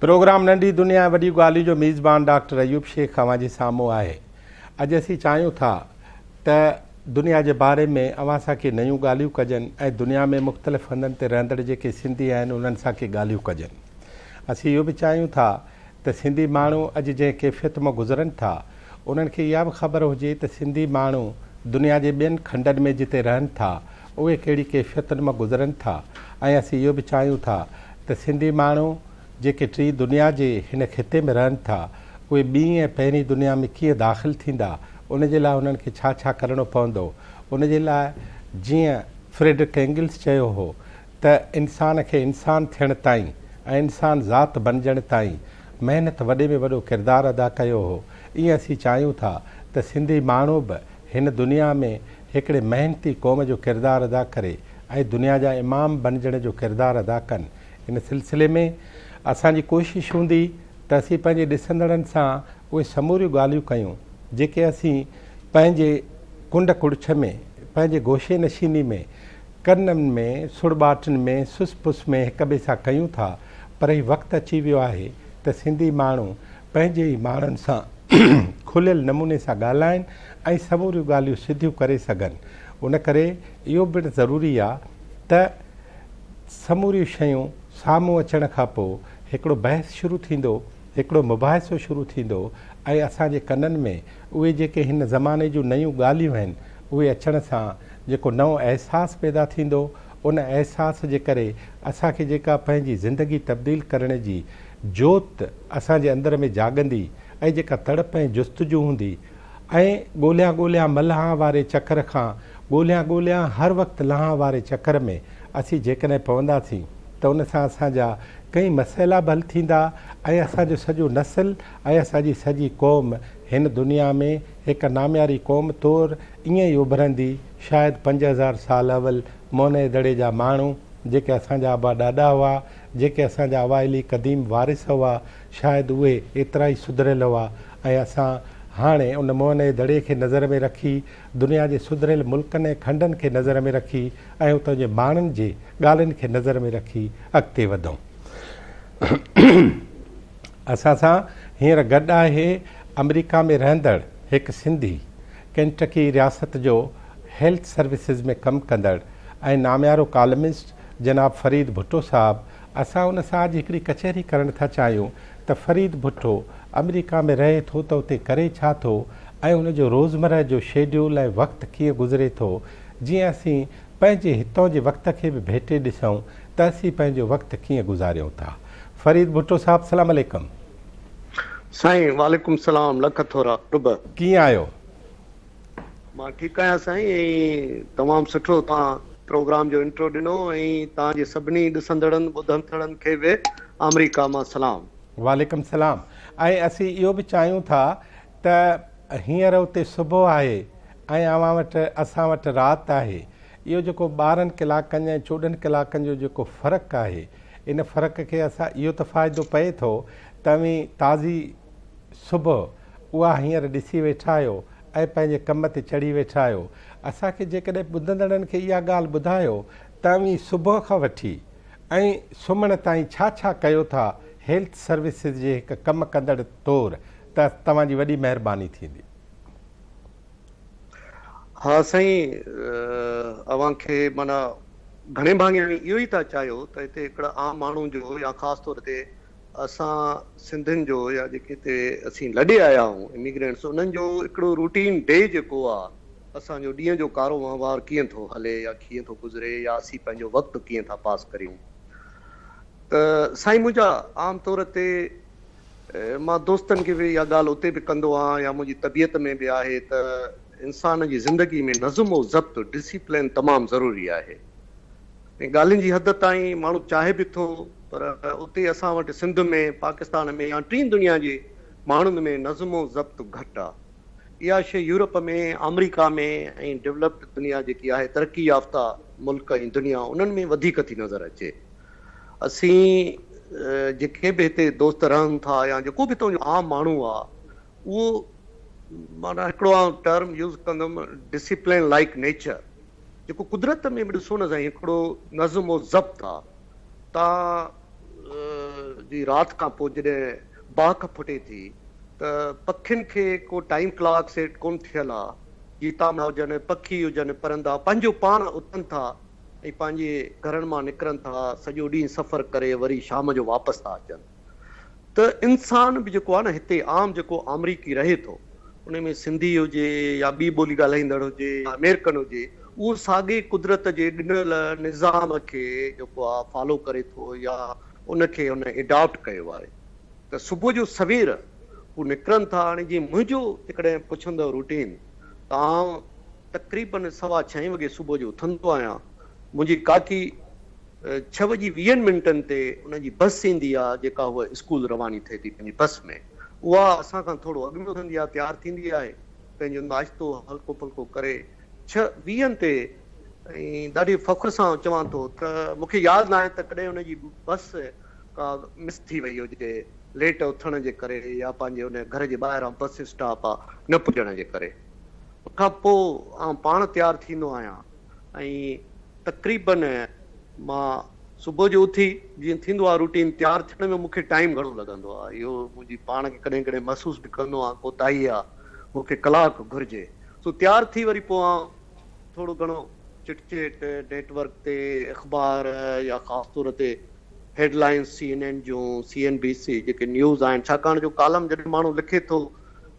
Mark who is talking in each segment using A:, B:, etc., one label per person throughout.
A: Programme नंढी दुनिया वॾी ॻाल्हियूं जो मेज़बान डॉक्टर अयूब शेख अवां जे साम्हूं आहे। अॼु असीं चाहियूं था त दुनिया जे बारे में अवां सां नयूं ॻाल्हियूं कजनि ऐं दुनिया में मुख़्तलिफ़ हंधनि ते रहंदड़ जेके सिंधी आहिनि उन्हनि सां ॻाल्हियूं कजनि। असीं इहो बि चाहियूं था त सिंधी माण्हू अॼु जंहिं कैफ़ियत मां गुज़रनि था उन्हनि खे इहा बि ख़बर हुजे त सिंधी माण्हू दुनिया जे ॿियनि खंडनि में जिते रहनि था उहे कहिड़ी कैफ़ियतुनि मां गुज़रनि था। ऐं असीं इहो बि चाहियूं था त सिंधी माण्हू जेके टी दुनिया जे हिन खिते में रहनि था उहे ॿी ऐं पहिरीं दुनिया में कीअं दाख़िल थींदा, उन जे लाइ उन्हनि खे छा छा करिणो पवंदो। उन जे लाइ जीअं फ्रेडरिक एंगल्स चयो हो त इंसान खे इंसान थियण ताईं ऐं इंसान ज़ात बणजण ताईं महिनत वॾे में वॾो किरदारु अदा कयो हो, ईअं असीं चाहियूं था त सिंधी माण्हू बि हिन दुनिया में हिकिड़े महिनती क़ौम जो किरदारु अदा करे ऐं दुनिया जा इमाम बणजण जो किरदारु अदा कनि। इन सिलसिले में असांजी कोशिशि हूंदी त असीं पंहिंजे ॾिसंदड़नि सां उहे समूरियूं ॻाल्हियूं कयूं जेके असीं पंहिंजे कुंड कुड़छ में, पंहिंजे गोशे नशीनी में, कननि में, सुड़बाटनि में, सुस पुस में हिक ॿिए सां कयूं था। पर ही वक़्तु अची वियो आहे त सिंधी माण्हू पंहिंजे ई माण्हुनि सां खुलियल नमूने सां ॻाल्हाइनि ऐं समूरियूं ॻाल्हियूं सिधियूं करे सघनि। उन करे इहो बि ज़रूरी आहे त समूरियूं शयूं साम्हूं अचण खां पोइ हिकिड़ो बहस शुरू थींदो, हिकिड़ो मुबाहिसो शुरू थींदो ऐं असांजे कननि में उहे जेके हिन ज़माने जूं नयूं ॻाल्हियूं आहिनि उहे अचण सां जेको नओं अहसासु पैदा थींदो, उन अहसास जे करे असांखे जेका पंहिंजी ज़िंदगी तब्दील करण जी जोति असांजे अंदर में जाॻंदी ऐं जेका तड़प ऐं जुस्तजू हूंदी ऐं ॻोल्हियां ॻोल्हियां मल्हां वारे चकर खां ॻोल्हियां ॻोल्हियां हर वक़्तु लहां वारे चकर में असीं जेकॾहिं पवंदासीं त उन सां असांजा कई मसइला बि हल थींदा ऐं असांजो सॼो नस्ल ऐं असांजी सॼी क़ौम हिन दुनिया में हिकु नामियारी क़ौम तौरु ईअं ई उभरंदी। शायदि 5000 साल अवल मोने दड़े जा माण्हू जेके असांजा आबा ॾाॾा हुआ, जेके असांजा अवाइली क़दीम वारिस हुआ, शायदि उहे एतिरा ई सुधरियल हुआ ऐं असां हाणे उन मोने दड़े खे नज़र में रखी, दुनिया जे सुधरियल मुल्कनि ऐं खंडनि खे नज़र में रखी ऐं उतां जे माण्हुनि जे ॻाल्हियुनि खे नज़र में रखी अॻिते वधूं। असां सां हींअर गॾु आहे अमेरिका में रहंदड़ हिकु सिंधी, केंटकी रियासत जो हेल्थ सर्विसिस में कमु कंदड़ ऐं नामियारो कॉलमिस्ट जनाब फरीद भुट्टो साहब। असां उन सां अॼु हिकिड़ी कचहरी करणु था चाहियूं त फरीद भुट्टो अमेरिका में रहे थो त उते करे छा थो ऐं उनजो रोज़मर्रा जो शेड्यूल ऐं वक़्तु कीअं गुज़रे थो, जीअं असीं पंहिंजे हितां जे वक़्त खे बि भेटे ॾिसूं त असीं पंहिंजो वक़्तु कीअं गुज़ारियूं था। फरीद भुट्टो साहब सलाम अलैकुम।
B: साईं वालेकुम सलाम, लख थोरा रुब।
A: कीअं आहियो?
B: मां ठीकु आहियां साईं, ऐं तमामु सुठो तव्हां प्रोग्राम जो इंट्रो ॾिनो ऐं तव्हांजे सभिनी ॾिसंदड़नि ॿुधंदड़नि खे बि अमेरिका मां सलाम।
A: वालेकुम सलाम। ऐं असीं इहो बि चाहियूं था त हींअर उते सुबुह आहे ऐं अवां वटि असां वटि राति आहे। इहो जेको 12 कलाकनि ऐं 14 कलाकनि जो जेको फ़र्क़ु आहे, इन फ़र्क़ खे असां इहो त फ़ाइदो पए थो तव्हीं ताज़ी सुबुह उहा हींअर ॾिसी वेठा आहियो ऐं पंहिंजे कम ते चढ़ी वेठा आहियो। असांखे जेकॾहिं ॿुधंदड़नि खे इहा ॻाल्हि ॿुधायो तव्हीं सुबुह खां वठी ऐं सुम्हण ताईं छा छा कयो था हेल्थ सर्विसिस जे हिकु कमु कंदड़ तौरु, त तव्हांजी वॾी महिरबानी थींदी।
B: हा साईं, अव्हांखे माना घणे भाङे में इहो ई था चाहियो त हिते हिकिड़ा आम माण्हू जो या ख़ासि तौर ते असां सिंधियुनि जो या जेके हिते असीं लॾे आया आहियूं इमिग्रेंट्स, उन्हनि जो हिकिड़ो रूटीन डे जेको आहे, असांजो ॾींहं जो कारोबार कीअं थो हले या कीअं थो गुज़रे या असीं पंहिंजो वक़्तु कीअं था पास करियूं। त साईं मुंहिंजा आम तौर ते मां दोस्तनि खे बि इहा ॻाल्हि उते बि कंदो आहियां या मुंहिंजी तबियत में बि आहे त इंसान जी ज़िंदगी में नज़्म व ज़ब्त डिसिप्लिन तमामु ज़रूरी आहे। ॻाल्हियुनि जी हद ताईं माण्हू चाहे बि थो, पर उते असां वटि सिंध में, पाकिस्तान में या टी दुनिया जे माण्हुनि में नज़्म व ज़ब्त घटि आहे। इहा शइ यूरोप में, अमेरिका में ऐं डेवलप्ड दुनिया जेकी आहे, तरक़ी याफ़्ता मुल्क ऐं दुनिया, उन्हनि में वधीक थी नज़र अचे। असीं जेके बि हिते दोस्त रहनि था या जेको बि तुंहिंजो आम माण्हू आहे, उहो माना हिकिड़ो टर्म यूज़ कंदुमि, डिसिप्लिन लाइक नेचर, जेको कुदरत में बि ॾिसो न साईं, हिकिड़ो नज़्म व ज़ब्त आहे। तव्हां जी राति खां पोइ जॾहिं बाख फुटे थी त पखियुनि खे को टाइम क्लॉक सेट कोन थियल आहे, गीतामा हुजनि, पखी हुजनि, परंदा पंहिंजो पाण उथनि था ऐं पंहिंजे घरनि मां निकिरनि था, सॼो ॾींहुं सफ़र करे वरी शाम जो वापसि था अचनि। त इंसान बि जेको आहे न हिते आम जेको अमरीकी रहे थो, उन में सिंधी हुजे या ॿी ॿोली ॻाल्हाईंदड़ हुजे या अमेरिकन हुजे, उहो साॻे कुदरत जे ॾिनल निज़ाम खे जेको आहे फॉलो करे थो या उनखे उन एडॉप्ट कयो आहे। त सुबुह जो सवेर हू निकिरनि था। हाणे जीअं मुंहिंजो जेकॾहिं पुछंदव रूटीन, त आउं तक़रीबन 6:15 वॻे सुबुह जो उथंदो आहियां। मुंहिंजी काकी 6:20 ते उनजी बस ईंदी आहे, जेका उहा स्कूल रवानी थिए थी पंहिंजी बस में, उहा असांखां थोरो अॻु में उथंदी आहे, तयारु थींदी आहे, पंहिंजो नाश्तो हल्को फुल्को करे 6:20 ते। ऐं ॾाढी फ़ख्र सां चवां थो त मूंखे यादि न आहे त कॾहिं हुनजी बस का मिस थी वई हुजे लेट उथण जे करे या पंहिंजे हुन घर जे ॿाहिरां बस स्टॉप आहे न पुॼण जे करे। उनखां पोइ आउं पाण तयारु थींदो आहियां ऐं तक़रीबन मां सुबुह जो उथी जीअं थींदो आहे रूटीन, तयारु थियण में मूंखे टाइम घणो लॻंदो आहे। इहो मुंहिंजी पाण खे कॾहिं कॾहिं महसूसु बि कंदो आहियां, कोताही आहे, मूंखे कलाकु घुरिजे। सो तयारु थी वरी पोइ आउं थोरो घणो चिटचेट नेटवर्क ते अख़बार या ख़ासि तौर ते हेडलाइंस CNN जूं, CNBC जेके न्यूज़ आहिनि, छाकाणि जो कालम जॾहिं माण्हू लिखे थो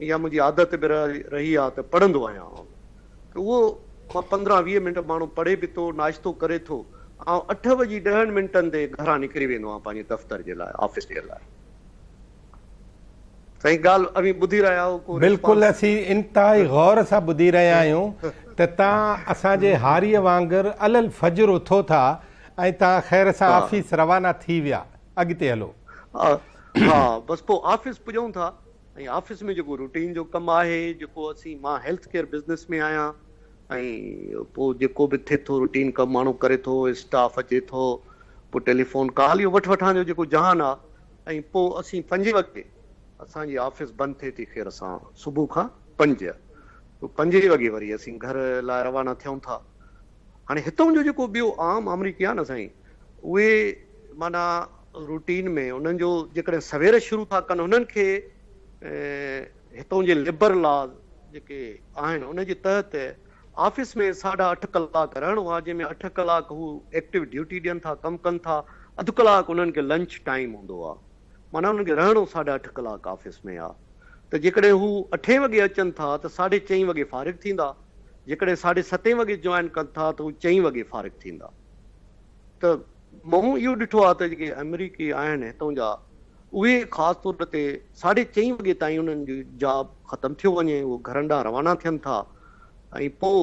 B: या मुंहिंजी आदत बि रही आहे त पढ़ंदो आहियां। त उहो मां 15-20 मिंट माण्हू पढ़े बि थो, नाश्तो करे थो, ऐं 8:10 ते घरां निकिरी वेंदो आहियां पंहिंजे दफ़्तर जे लाइ, ऑफिस जे लाइ। सही ॻाल्हि अभी ॿुधी रहिया आहियो?
A: बिल्कुलु, असीं इंतिहाई गौर सां ॿुधी रहिया आहियूं त तव्हां असांजे हारीअ वांगुरु अलल फजर उथो था ऐं तव्हां ख़ैर सां ऑफिस रवाना थी विया। अॻिते हलो।
B: हा, बसि पोइ ऑफिस पुॼूं था ऐं ऑफिस में जेको रूटीन जो कमु आहे, जेको मां हेल्थ केयर बिज़नेस में आहियां, ऐं पोइ जेको बि थिए थो रूटीन कमु माण्हू करे थो, स्टाफ अचे थो, पोइ टेलीफोन कॉल, इहो वठि वठां जो जेको जहान आहे। ऐं पोइ असीं 5 वॻे असांजी ऑफिस बंदि थिए थी, ख़ैर सां सुबुह खां 5। 5 वॻे वरी असीं घर लाइ रवाना थियूं था। हाणे हितां जो जेको ॿियो आम अमरीकी आहे न साईं, उहे माना रूटीन में उन्हनि जो जेकॾहिं सवेर शुरू था कनि, उन्हनि खे हितां जे लेबर लॉ जेके आहिनि उन जे तहत ऑफिस में 8.5 कलाक रहणो आहे, जंहिंमें 8 कलाक हू एक्टिव ड्यूटी ॾियनि था, कमु कनि था, अधु कलाकु उन्हनि खे लंच टाइम हूंदो आहे, माना उन्हनि खे रहणो 8.5 कलाक ऑफिस में आहे। त जेकॾहिं हू 8 वॻे अचनि था त 4:30 वॻे फारिग थींदा, जेकॾहिं 7:30 वॻे जॉइन कनि था त हू 4 वॻे फारिग थींदा। त मूं इहो ॾिठो आहे त जेके अमेरिकी आहिनि हितां जा, उहे ख़ासि तौर ते 4:30 वॻे ताईं उन्हनि जी जॉब ख़तमु थियो वञे, उहो घरनि ॾांहुं रवाना थियनि था। ऐं पोइ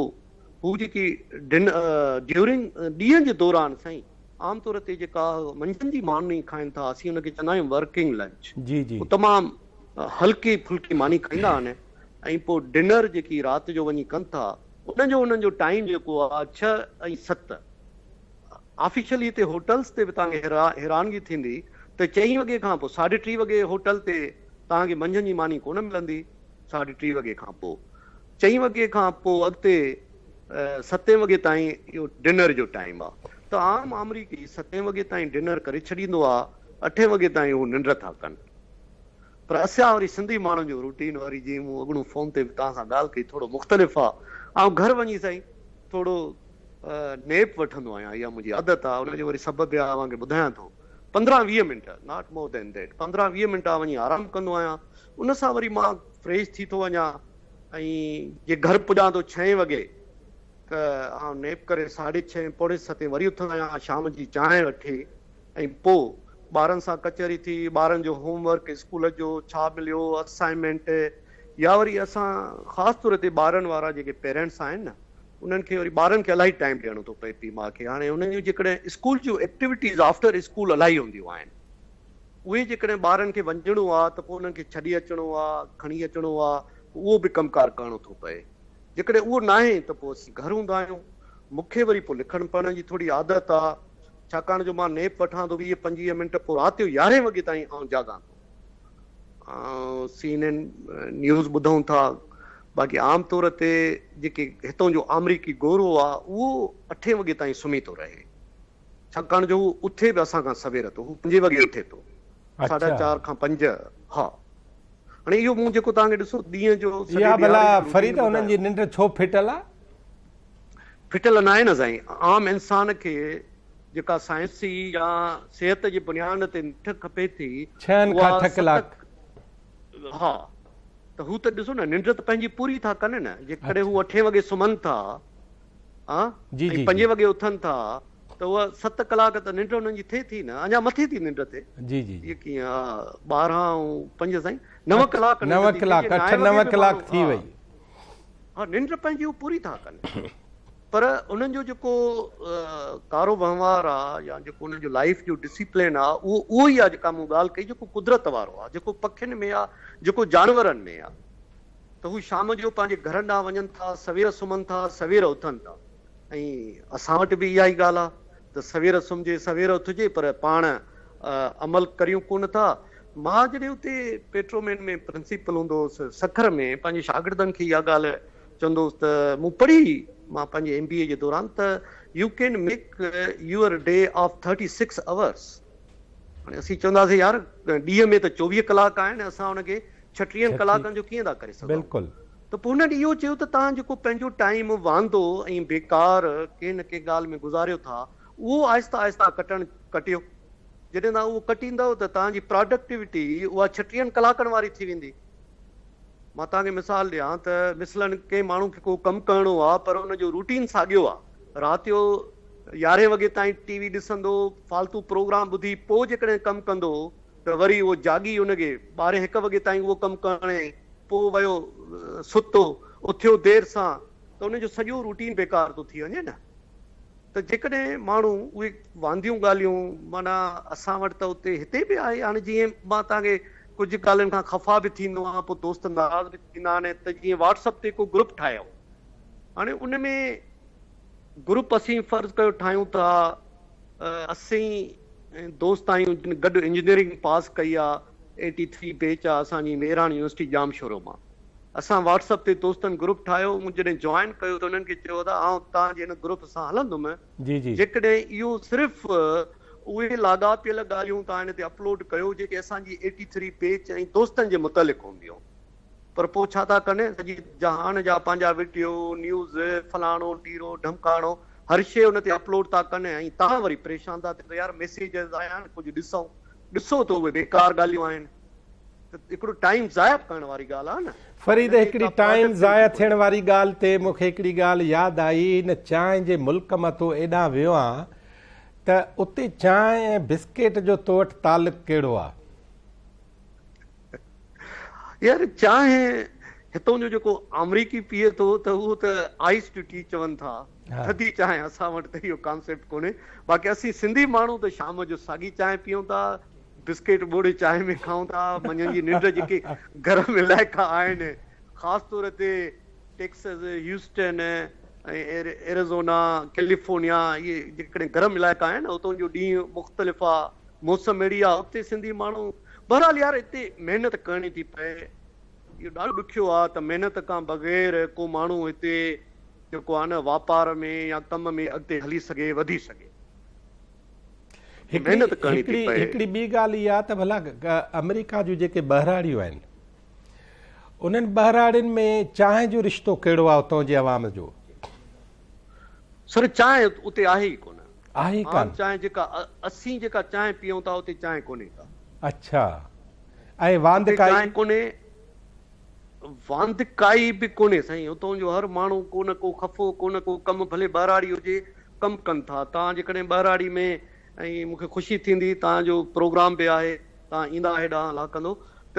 B: हू जेकी ड्यूरिंग ॾींहं जे दौरान साईं आमतौर ते जेका मंझंदि जी मानी खाइनि था, असीं हुनखे चवंदा आहियूं वर्किंग लंच, उहो तमामु हल्की फुल्की मानी खाईंदा आहिनि। ऐं पोइ डिनर जेकी राति जो वञी कनि था, उन्हनि जो टाइम जेको आहे 6 ऐं 7। ऑफिशियली हिते होटल्स ते बि तव्हांखे हैरानगी थींदी त 4 वॻे खां पोइ 3:30 वॻे होटल ते तव्हांखे मंझंदि जी मानी कोन मिलंदी। 3:30 वॻे खां पोइ 4 वॻे खां पोइ अॻिते 7 वॻे ताईं इहो डिनर जो टाइम आहे। त आम अमरीकी 7 वॻे ताईं डिनर करे छॾींदो आहे, 8 वॻे ताईं हू निंड था कनि। पर असां वरी सिंधी माण्हुनि जो रूटीन वरी जीअं मूं अॻिणो फ़ोन ते बि तव्हां सां ॻाल्हि कई, थोरो मुख़्तलिफ़ आहे। ऐं घर वञी साईं थोरो नेप वठंदो आहियां, इहा मुंहिंजी आदत आहे। उनजो वरी सबबु आहे तव्हांखे ॿुधायां थो। 15-20 minute, not more than that, 15-20 minute वञी आरामु कंदो आहियां। उन सां वरी मां फ्रेश थी थो वञा ऐं जे घर पुॼां थो 6 वॻे त आउं नेप करे 6:30 पौणे 7 वरी उथंदो आहियां, शाम जी चांहि वठी, ऐं पोइ ॿारनि सां कचहरी थी, ॿारनि जो होमवर्क स्कूल जो छा मिलियो, असाइनमेंट, या वरी असां ख़ासि तौर ते ॿारनि वारा जेके पेरेंट्स आहिनि न, उन्हनि खे वरी ॿारनि खे इलाही टाइम ॾियणो थो पए पीउ माउ खे। हाणे उन्हनि जूं जेकॾहिं स्कूल जूं एक्टिविटीज़ आफ्टर स्कूल इलाही हूंदियूं आहिनि, उहे जेकॾहिं ॿारनि खे वञिणो आहे त पोइ उन्हनि खे छॾी अचिणो आहे, खणी अचिणो आहे, उहो बि कमकार करणो थो पए। जेकॾहिं उहो न आहे त पोइ असीं घर हूंदा आहियूं। मूंखे वरी पोइ लिखण पढ़ण जी थोरी आदत आहे, छाकाणि जो मां नेप वठां थो 20-25 मिंट, पोइ राति जो 11 वॻे ताईं आउं जाॻां थो, CNN न्यूज़ ॿुधूं था। बाक़ी आम तौर ते जेके हितां जो अमरीकी गोरो आहे, उहो 8 वॻे ताईं सुम्ही थो रहे। छाकाणि जो हू उथे बि असां खां सवेर थो, हू 5 वॻे उथे थो, 4:30 खां 5। हा, हाणे इहो मूं जेको तव्हांखे ॾिसो ॾींहं जो
A: इहा भला फरीद उन्हनि जी निंड छो फिटल आहे?
B: फिटल न आहे न साईं। आम इंसान खे जेका साइंसी या सिहत जी बुनियाद ते निंड खपे थी
A: 6 खां 8 कलाक।
B: हा, त हू त ॾिसो न, निंड त पंहिंजी पूरी था कनि न। जेकॾहिं हू 8 वॻे सुम्हनि था हा ऐं 5 वॻे उथनि था त उहा 7 कलाक त निंड हुननि जी थिए थी न, अञा मथे थी निंड ते।
A: जी जी
B: इहे कीअं 12 ऐं 5 साईं 9 कलाक
A: 9 कलाक 8-9 कलाक थी वई।
B: हा, निंड पंहिंजी हू पूरी था कनि, पर उन्हनि जो जेको कारो वहिंवार आहे या जेको उन्हनि जो लाइफ जो डिसिप्लिन आहे उहो ई आहे जेका मूं ॻाल्हि कई, जेको कुदरत वारो आहे, जेको पखियुनि में आहे, जेको जानवरनि में आहे। त हू शाम जो पंहिंजे घर ॾांहुं वञनि था, सवेर सुम्हनि था, सवेर उथनि था। ऐं असां वटि बि इहा ई ॻाल्हि आहे त सवेर सुम्हिजे, सवेर उथिजे, पर पाण अमल करियूं कोन था। मां जॾहिं उते पेट्रोमैन में प्रिंसिपल हूंदो हुउसि, सखर में पंहिंजे शागिर्दनि खे इहा ॻाल्हि चवंदो हुउसि त मूं पढ़ी मां पंहिंजे MBA जे दौरान त U can make your day of 36 hours. हाणे असीं चवंदासीं यार ॾींहं में त 24 कलाक आहिनि, असां हुनखे 36 कलाकनि जो कीअं था करे सघूं? बिल्कुलु। त पोइ हुननि इहो चयो त तव्हां जेको पंहिंजो टाइम वांदो ऐं बेकार कंहिं न कंहिं ॻाल्हि में गुज़ारियो था, उहो आहिस्ता आहिस्ता कटियो। जॾहिं तव्हां उहो कटींदव त तव्हांजी प्रोडक्टिविटी उहा 36 कलाकनि वारी थी वेंदी। मां तव्हांखे मिसाल ॾियां त मिसलन कंहिं माण्हू खे को कमु करिणो आहे, पर हुनजो रूटीन साॻियो आहे। राति जो 11 वॻे ताईं TV ॾिसंदो, फालतू प्रोग्राम ॿुधी, पोइ जेकॾहिं कमु कंदो त वरी उहो जागी हुनखे 12-1 वॻे ताईं उहो कमु करणु, पोइ वियो सुतो, उथियो देरि सां, त हुनजो सॼो रूटीन बेकार थो थी वञे न। त जेकॾहिं माण्हू उहे वांदियूं ॻाल्हियूं, माना असां वटि त उते हिते बि आहे। हाणे जीअं मां तव्हांखे कुझु ॻाल्हियुनि खां ख़फ़ा बि थींदो आहे, पोइ दोस्त नाराज़ बि थींदा आहिनि, त जीअं WhatsApp ते को ग्रुप ठाहियो, हाणे उन में ग्रुप असीं फ़र्ज़ु कयो ठाहियूं था 80 दोस्त आहियूं गॾु इंजीनियरिंग पास कई आहे, 83 बैच आहे असांजी मेहरान यूनिवर्सिटी जामशोरो मां। असां WhatsApp ते दोस्तनि ग्रुप ठाहियो, मूं जॾहिं जॉइन कयो त उन्हनि खे चयो त आउं तव्हांजे हिन ग्रुप सां हलंदुमि जेकॾहिं इहो सिर्फ़ु उहे लाॻापियल ॻाल्हियूं तव्हां हिन ते अपलोड कयो जेके असांजी 83 पेज ऐं दोस्तनि जे मुतलिक़ हूंदियूं। पर पोइ छा था कनि, सॼी जहान जा पंहिंजा वीडियो न्यूज़ फलाणो टीरो ढमकाणो हर शइ हुन ते अपलोड था कनि, ऐं तव्हां वरी परेशान था थियो यार मैसेजिस आया आहिनि, कुझु ॾिसो त उहे बेकार ॻाल्हियूं आहिनि। त हिकिड़ो टाइम ज़ाया करण वारी ॻाल्हि आहे न।
A: फरीद, हिकिड़ी टाइम ज़ाया थियण वारी ॻाल्हि ते मूंखे हिकिड़ी ॻाल्हि यादि आई। हिन चांहि जे मुल्क मथां एॾां वियो आहियां त उते चांहि ऐं बिस्किट जो तो वटि तालुक़ु कहिड़ो आहे?
B: यार चांहि हितां जो जेको अमरीकी पीए थो त उहो त आइस टू टी चवनि था, थधी चांहि। असां वटि त इहो कॉन्सेप्ट कोन्हे। बाक़ी असीं सिंधी माण्हू त शाम जो साॻी चांहि पीऊं था, बिस्किट बोड़े चांहि में खाऊं था। मंझंदि जी निंड जेके घर में इलाइक़ा आहिनि, ख़ासि तौर ते टेक्सस, ह्यूस्टन ऐं एरिज़ोना, कैलिफोर्निया, इहे जेकॾहिं गरम इलाइक़ा आहिनि, उतां जो ॾींहुं मुख़्तलिफ़ आहे, मौसम अहिड़ी आहे, उते सिंधी माण्हू बहरहाल यार हिते महिनत करणी थी पए। इहो ॾाढो ॾुखियो आहे त महिनत खां बग़ैर को माण्हू हिते जेको आहे न वापार में या कम में अॻिते हली सघे, वधी सघे। महिनत करणी थी पए।
A: हिकिड़ी ॿी ॻाल्हि इहा त भला अमेरिका जूं जेके बहिराड़ियूं आहिनि, उन्हनि बहिराड़ियुनि में चांहि जो रिश्तो कहिड़ो आहे उतां जे अवाम जो?
B: सर चांहि उते आहे ई कोन।
A: आहे ई कोन
B: चांहि जेका असीं जेका चांहि पीऊं था उते चांहि कोन्हे का।
A: अच्छा, ऐं वांदकाई
B: कोन्हे? वांदकाई बि कोन्हे साईं। उतां जो हर माण्हू को न को खफ़ो, को न को कमु, भले बहिराड़ी हुजे, कमु कनि था। तव्हां जेकॾहिं बहिराड़ी में, ऐं मूंखे ख़ुशी थींदी तव्हांजो प्रोग्राम बि आहे, तव्हां ईंदा हेॾां इलाक़ंदो, त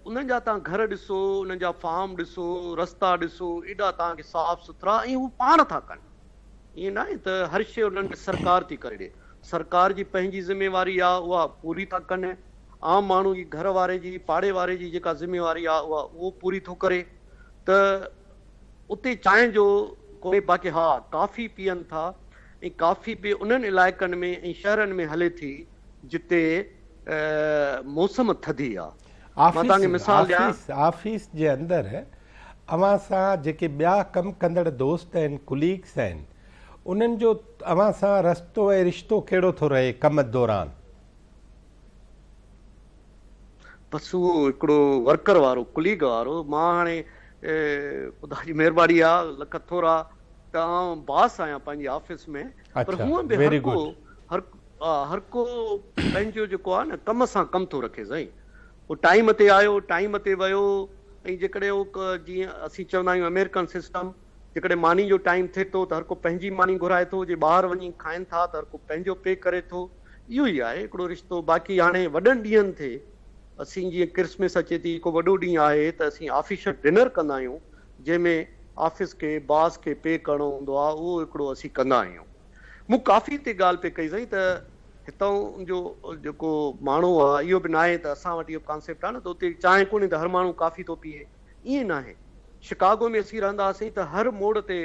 B: उन्हनि जा तव्हां घर ॾिसो, उन्हनि जा फार्म ॾिसो, रस्ता ॾिसो, एॾा तव्हांखे साफ़ सुथरा, ऐं हू पाण था कनि। ईअं न आहे त हर शइ उन्हनि खे सरकार थी करे ॾिए। सरकार जी पंहिंजी ज़िम्मेवारी आहे, उहा पूरी था कनि। आम माण्हू जी, घर वारे जी, पाड़े वारे जी जेका ज़िम्मेवारी आहे उहो पूरी थो करे। त उते चांहि जो कोई, बाक़ी हा काफ़ी पीअनि था, ऐं काफ़ी बि उन्हनि इलाइक़नि में ऐं शहरनि में हले थी जिते मौसम थधी आहे। मां तव्हांखे मिसाल ॾियां,
A: ऑफिस जे अंदरि अवां सां जेके ॿिया कमु कंदड़ दोस्त आहिनि, कुलीग्स आहिनि, उन्हनि जो अवां सां रस्तो ऐं रिश्तो कहिड़ो थो रहे कम दौरान?
B: बसि उहो हिकिड़ो वर्कर वारो कुलीग वारो, मां हाणे ख़ुदा जी महिरबानी आहे, लख थोरा त आउं बास आहियां पंहिंजी ऑफिस में, पर हूअं बि हर को पंहिंजो जेको आहे न कम सां कमु थो रखे साईं। उहो टाइम ते आयो, टाइम ते वियो, ऐं जेकॾहिं उहो जीअं असीं चवंदा आहियूं अमेरिकन सिस्टम, जेकॾहिं मानी जो टाइम थिए थो त हर को पंहिंजी मानी घुराए थो, जे ॿाहिरि वञी खाइनि था त हर को पंहिंजो पे करे थो। इहो ई आहे हिकिड़ो रिश्तो। बाक़ी हाणे वॾनि ॾींहंनि ते असीं जीअं क्रिसमस अचे थी, को वॾो ॾींहुं आहे त असीं ऑफिशियल डिनर कंदा आहियूं, जंहिंमें ऑफिस खे बॉस खे पे करिणो हूंदो आहे, उहो हिकिड़ो असीं कंदा आहियूं। मूं काफ़ी ते ॻाल्हि पे कई साईं त हितां जो जेको माण्हू आहे इहो बि न आहे त असां वटि इहो कॉन्सेप्ट आहे न त उते चांहि कोन्हे त हर माण्हू काफ़ी थो पीए, ईअं न आहे। शिकागो में असीं रहंदा हुआसीं त हर मोड़ ते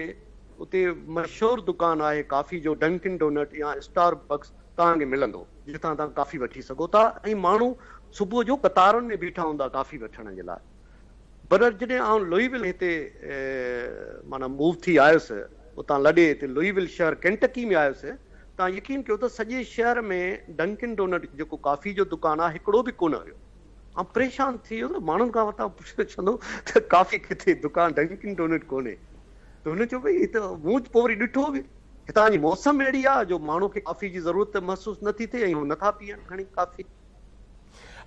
B: उते मशहूरु दुकानु आहे कॉफ़ी जो, डंकिन डोनट या स्टारबक्स तव्हांखे मिलंदो, जितां तव्हां कॉफ़ी वठी सघो था, ऐं माण्हू सुबुह जो कतारुनि में बीठा हूंदा कॉफ़ी वठण जे लाइ। पर जॾहिं आउं लुईविल हिते माना मूव थी आयुसि, उतां लॾे हिते लुईविल शहर केंटकी में आयुसि, तव्हां यकीन कयो त सॼे शहर में डंकिन डोनट जेको कॉफ़ी जो दुकानु आहे हिकिड़ो बि कोन हुयो। ऐं परेशान थी वियो त माण्हुनि खां वटां पुछंदो चवंदो त कॉफ़ी किथे, दुकानु डंकिन डोनट कोन्हे। त हुन चयो भई त मूं पोइ वरी ॾिठो बि हितां जी मौसम अहिड़ी आहे जो माण्हू खे कॉफ़ी जी ज़रूरत महसूसु नथी थिए ऐं हू नथा पीअनि घणी कॉफ़ी।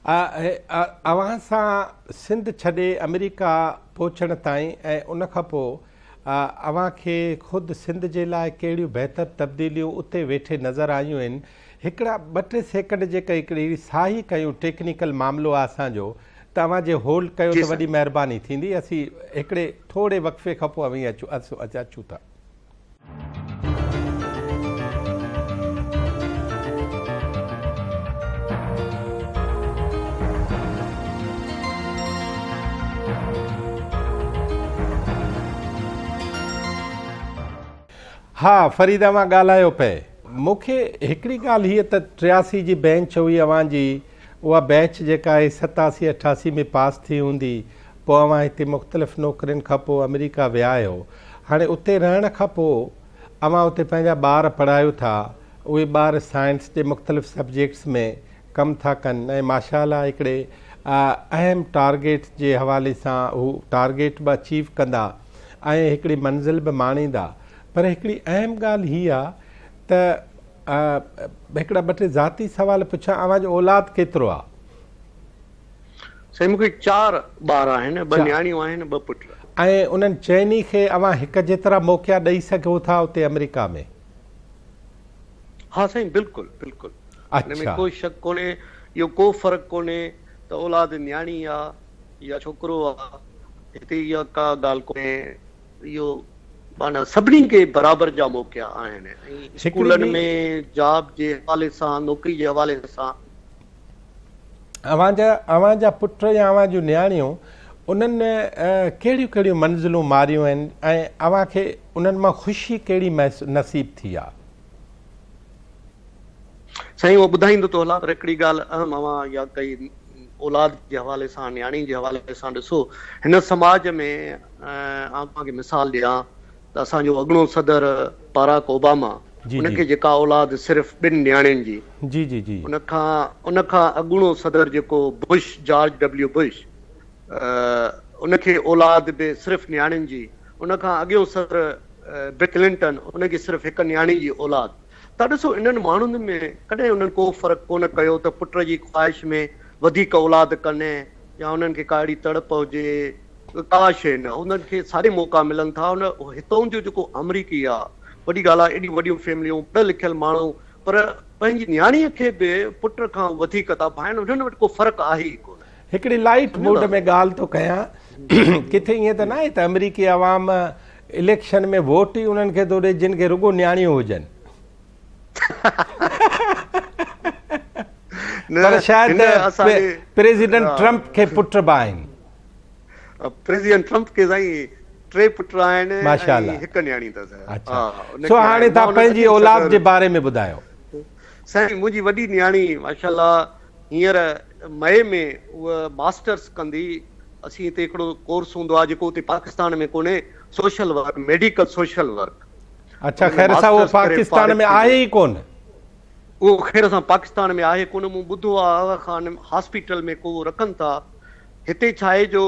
A: अवां सां सिंध छॾे अमेरिका पहुचण ताईं ऐं उन खां पोइ अवां खे ख़ुदि सिंध जे लाइ कहिड़ियूं बहितर तब्दीलियूं उते वेठे नज़र आयूं आहिनि? हिकिड़ा 2-3 सेकंड जेका हिकिड़ी साही कयूं, टेक्निकल मामिलो आहे असांजो, त अवां जे होल्ड कयो त वॾी महिरबानी थींदी। असीं हिकिड़े थोरे वक़्फ़े खां पोइ अचूं था। हाँ फरीद, अवां ॻाल्हायो पे। मूंखे हिकिड़ी ॻाल्हि हीअ त 83 जी बेंच हुई अवां जी, उहा बैच जेका आहे 87-88 में पास थी हूंदी, पोइ अवां हिते मुख़्तलिफ़ नौकरियुनि खां पोइ अमेरिका विया आहियो। हाणे उते रहण खां पोइ अवां उते पंहिंजा ॿार पढ़ायो था, उहे ॿार साइंस जे मुख़्तलिफ़ सब्जेक्ट्स में कमु था कनि, ऐं माशाअल्लाह हिकिड़े अहम टारगेट जे हवाले सां हू टारगेट बि अचीव कंदा ऐं हिकिड़ी मंज़िल बि माणींदा। पर हिकिड़ी अहम ॻाल्हि हीअ आहे त हिकिड़ा 2-3 ज़ाती सुवाल पुछां, अवां जो औलाद केतिरो आहे?
B: साईं मूंखे 4 ॿार आहिनि, 2 न्याणियूं आहिनि, 2 पुट।
A: ऐं उन्हनि चइनी खे अवां हिक जेतिरा मौक़िया ॾेई सघो था उते अमेरिका में?
B: हा साईं, बिल्कुलु बिल्कुलु। हिन में कोई शक कोन्हे, इहो को फ़र्क़ु कोन्हे त औलाद न्याणी आहे या छोकिरो आहे, हिते इहा का ॻाल्हि कोन्हे। इहो माना सभिनी खे बराबरि जा मौक़िया आहिनि, ऐं स्कूलनि में जॉब जे हवाले सां, नौकिरी जे हवाले सां।
A: अवां जा पुट या अवां जूं न्याणियूं उन्हनि कहिड़ियूं कहिड़ियूं मंज़िलूं मारियूं आहिनि ऐं अवां खे उन्हनि मां ख़ुशी कहिड़ी नसीब थी आहे?
B: साईं उहो ॿुधाईंदो थो हलां, पर हिकिड़ी ॻाल्हि अहम अवां इहा कई औलाद जे हवाले सां, न्याणी जे हवाले सां। ॾिसो हिन समाज में आउं तव्हांखे मिसाल ॾियां त असांजो अॻिणो सदर बाराक ओबामा, उनखे जेका औलाद सिर्फ़ु 2 न्याणियुनि जी, उनखां अॻिणो सदर जेको बुश, जॉर्ज W. बुश, उनखे औलाद बि सिर्फ़ु न्याणियुनि जी। उनखां अॻियो सदर बिल क्लिंटन, उनखे सिर्फ़ु 1 न्याणी जी औलाद। त ॾिसो इन्हनि माण्हुनि में कॾहिं उन्हनि को फ़र्क़ु कोन कयो त पुट जी ख़्वाहिश में वधीक औलाद कनि या उन्हनि खे का अहिड़ी तड़प हुजे, का शइ न। उन्हनि खे सारे मौक़ा मिलनि था। उन हितां जो जेको अमरीकी आहे, वॾी ॻाल्हि आहे, एॾियूं वॾियूं फैमिलियूं, पढ़ियल लिखियल माण्हू, पर पंहिंजी न्याणीअ खे बि पुट खां वधीक था पाइनि। उन्हनि वटि को फ़र्क़ु आहे ई कोन। हिकिड़ी
A: लाइट मूड में ॻाल्हि थो कयां, किथे ईअं त न आहे त अमरीकी अवाम इलेक्शन में वोट ई उन्हनि खे थो ॾे जिन खे रुॻो न्याणियूं हुजनि। पर शायदि प्रेसिडेंट ट्रम्प खे पुट बि आहिनि।
B: प्रेसिडेंट ट्रम्प खे साईं 3 पुट आहिनि,
A: माशाअल्लाह,
B: 1 न्याणी अथसि।
A: सो हाणे तव्हां पंहिंजी औलाद जे बारे में ॿुधायो।
B: साईं मुंहिंजी वॾी न्याणी माशाअल्लाह हींअर मई में उहा मास्टर्स कंदी। असीं हिते हिकिड़ो कोर्स हूंदो आहे जेको हुते पाकिस्तान में कोन्हे, social work, medical social work.
A: अच्छा, ख़ैर सां उहो पाकिस्तान में आहे ई कोन?
B: उहो ख़ैर सां पाकिस्तान में आहे कोन। मूं ॿुधो आहे आगा खान हॉस्पिटल में को रखनि था। हिते छा आहे जो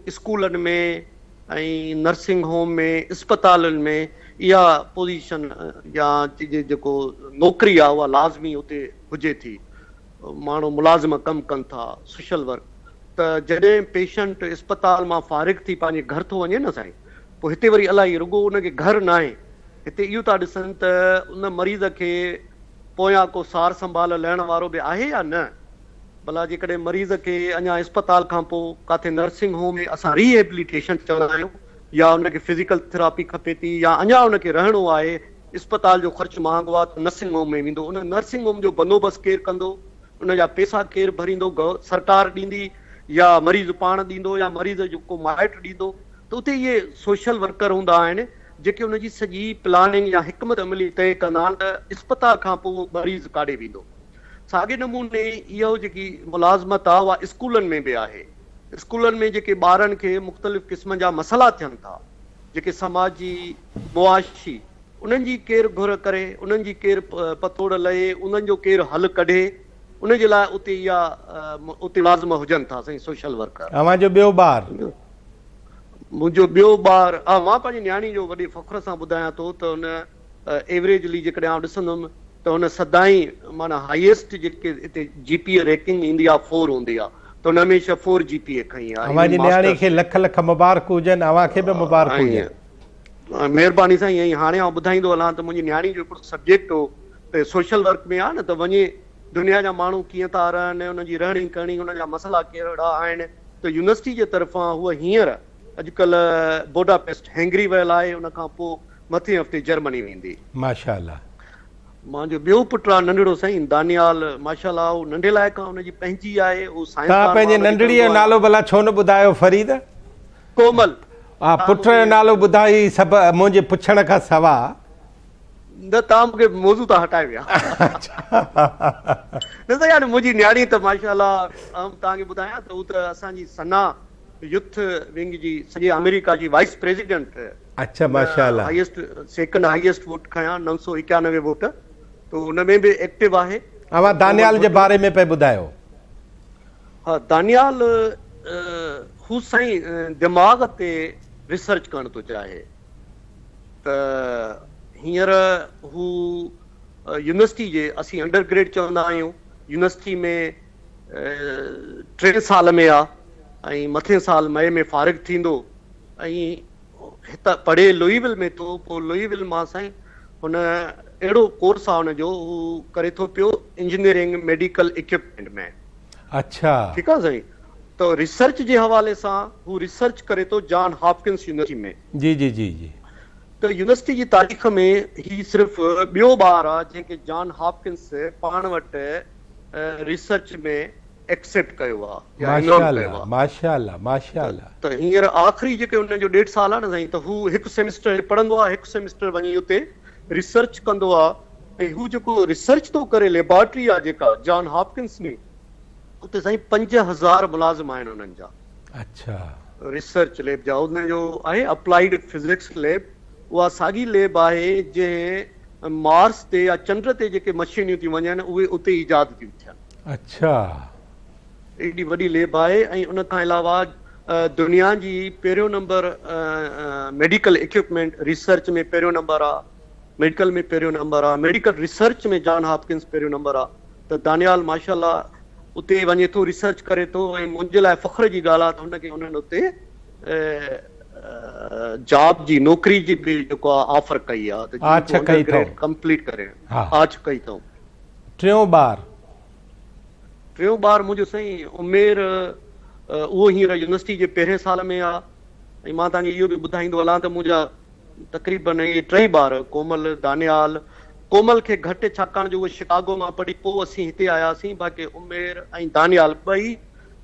B: स्कूलनि में ऐं नर्सिंग होम में, अस्पतालनि में इहा पोज़ीशन या जेको नौकिरी आहे उहा लाज़मी उते हुजे थी। माण्हू मुलाज़िम कमु कनि था, सोशल वर्क। त जॾहिं पेशेंट अस्पताल मां फ़ारिग थी पंहिंजे घर थो वञे न साईं, पोइ हिते वरी अलाही रुॻो उनखे घर न आहे। हिते इहो था ॾिसनि त उन मरीज़ खे पोयां को सार संभाल लहण वारो बि आहे या न। भला जेकॾहिं मरीज़ खे अञा अस्पताल खां पोइ काथे नर्सिंग होम में असां रिहेबिलिटेशन चवंदा आहियूं, या उनखे फिज़िकल थेरापी खपे थी, या अञा उनखे रहणो आहे, अस्पताल जो ख़र्चु महांगो आहे त नर्सिंग होम में वेंदो। उन नर्सिंग होम जो बंदोबस्तु केरु कंदो, उनजा पैसा केरु भरींदो, सरकार ॾींदी या मरीज़ पाण ॾींदो या मरीज़ जो को माइट ॾींदो। त उते इहे सोशल वर्कर हूंदा आहिनि जेके उनजी सॼी प्लानिंग या हिकमत अमली तइ कंदा आहिनि त अस्पताल खां पोइ मरीज़ काॾे वेंदो। साॻे नमूने इहो जेकी मुलाज़मत आहे उहा स्कूलनि में बि आहे। स्कूलनि में जेके ॿारनि खे मुख़्तलिफ़ क़िस्म जा मसइला थियनि था, जेके समाजी मुआशी, उन्हनि जी केरु घुर करे, उन्हनि जी केरु पतोड़ लहे, उन्हनि जो केरु हल कढे, उनजे लाइ उते उते लाज़िम हुजनि था साईं सोशल वर्कर।
A: तव्हांजो ॿियो ॿारु?
B: मुंहिंजो ॿियो ॿारु, हा, मां पंहिंजी न्याणी जो वॾे फ़ख्र सां ॿुधायां थो त हुन एवरेजली जेकॾहिं आउं ॾिसंदुमि त हुन सदाई माना हाईएस्ट जेके हिते जीपीए रैंकिंग ईंदी आहे 4 हूंदी आहे, त हुन हमेशह 4 जीपीए खई आहे।
A: तव्हांजी न्याणी खे लख लख मुबारक हुजनि, अव्हांखे बि मुबारक हुजनि।
B: महिरबानी साईं। ऐं हाणे आउं ॿुधाईंदो हलां त मुंहिंजी न्याणी जो हिकिड़ो सब्जेक्ट हो त सोशल वर्क में आहे न, त वञे दुनिया जा माण्हू कीअं था रहनि, उनजी रहणी करणी, उनजा मसइला कहिड़ा आहिनि। त यूनिवर्सिटी जे तरफ़ां हूअ हींअर अॼुकल्ह बुडापेस्ट हैंगरी वियल आहे, उन खां पोइ मथे हफ़्ते जर्मनी वेंदी।
A: माशाअल्लाह।
B: मुंहिंजो ॿियो पुटु आहे नंढड़ो साईं, दानियाल, माशाअल्लाह। उहो नंढे लाइक़ु आहे, हुनजी पंहिंजी आहे। उहो साइंस।
A: तव्हां पंहिंजे नंढड़ीअ जो नालो भला छो न ॿुधायो फरीद?
B: कोमल।
A: हा, पुट जो नालो ॿुधाई सभु मुंहिंजे पुछण खां सवाइ।
B: न, तव्हां मूंखे मौज़ू था हटाए विया। न साईं, हाणे मुंहिंजी न्याणी त माशाअल्लाह तव्हांखे ॿुधायां त हू त असांजी सना यूथ विंग जी सॼे अमेरिका जी वाइस प्रेसिडेंट।
A: अच्छा, माशाअल्लाह।
B: हाईएस्ट, सेकंड हाईएस्ट वोट खयां, 991 वोट। तो हुन में बि एक्टिव आहे।
A: अवां दानियाल जे बारे में पे ॿुधायो।
B: हा, दानियाल हू साईं दिमाग़ ते रिसर्च करणु थो चाहे। त हींअर हू यूनिवर्सिटी जे, असीं अंडर ग्रेड चवंदा आहियूं, यूनिवर्सिटी में 3 साल में आहे ऐं मथे साल मई में फ़ारिग थींदो। ऐं हितां पढ़े लुईविल में थो, पोइ लुईविल मां साईं हुन अहिड़ो कोर्स आहे हुनजो, हू करे थो पियो इंजीनियरिंग मेडिकल इक्विपमेंट में।
A: अच्छा,
B: ठीकु आहे साईं। त रिसर्च जे हवाले सां हू रिसर्च करे थो जॉन हॉपकिंस यूनिवर्सिटी में।
A: जी जी जी जी।
B: त यूनिवर्सिटी जी तारीख़ में ही सिर्फ़ ॿियो ॿारु आहे जंहिंखे जॉन हॉपकिंस पाण वटि रिसर्च में एक्सेप्ट कयो आहे।
A: माशाअल्लाह माशाअल्लाह माशाअल्लाह।
B: त हींअर आख़िरी जेके हुनजो 1.5 साल आहे न साईं, त हू 1 सेमेस्टर पढ़ंदो आहे, 1 सेमेस्टर वञी उते रिसर्च कंदो आहे। ऐं हू जेको रिसर्च थो करे, लेबोरेटरी आहे जेका जॉन हॉपकिंस में, उते साईं 5000 मुलाज़िम आहिनि हुननि जा।
A: अच्छा,
B: रिसर्च लैब जा। हुनजो आहे अप्लाइड फिजिक्स लैब। उहा साॻी लैब आहे जंहिं मार्स ते या चंड ते जेके मशीनियूं थियूं वञनि उहे उते ईजाद थियूं थियनि।
A: अच्छा,
B: एॾी वॾी लैब आहे। ऐं उन खां अलावा दुनिया जी पहिरियों नंबर मेडिकल इक्विपमेंट रिसर्च में पहिरियों नंबर आहे, मेडिकल में पहिरियों नंबर आहे, मेडिकल रिसर्च में जॉन हॉपकिंस पहिरियों नंबर आहे। त दानियाल माशाअल्लाह उते वञे थो, रिसर्च करे थो। ऐं मुंहिंजे लाइ फ़ख्र जी ॻाल्हि आहे त हुनखे हुननि उते जॉब जी, नौकिरी जी बि जेको आहे ऑफर कई आहे। त कंप्लीट करे आज कई अथऊं।
A: टियों
B: ॿार मुंहिंजो साईं उमेर, उहो हींअर यूनिवर्सिटी जे पहिरें साल में आहे। ऐं मां तव्हांखे इहो बि ॿुधाईंदो हलां त मुंहिंजा तक़रीबन इहे 3 ॿार, कोमल, दानियाल। कोमल खे घटि, छाकाणि जो उहो शिकागो मां पढ़ी पोइ असीं हिते आयासीं। बाक़ी उमेर ऐं दानियाल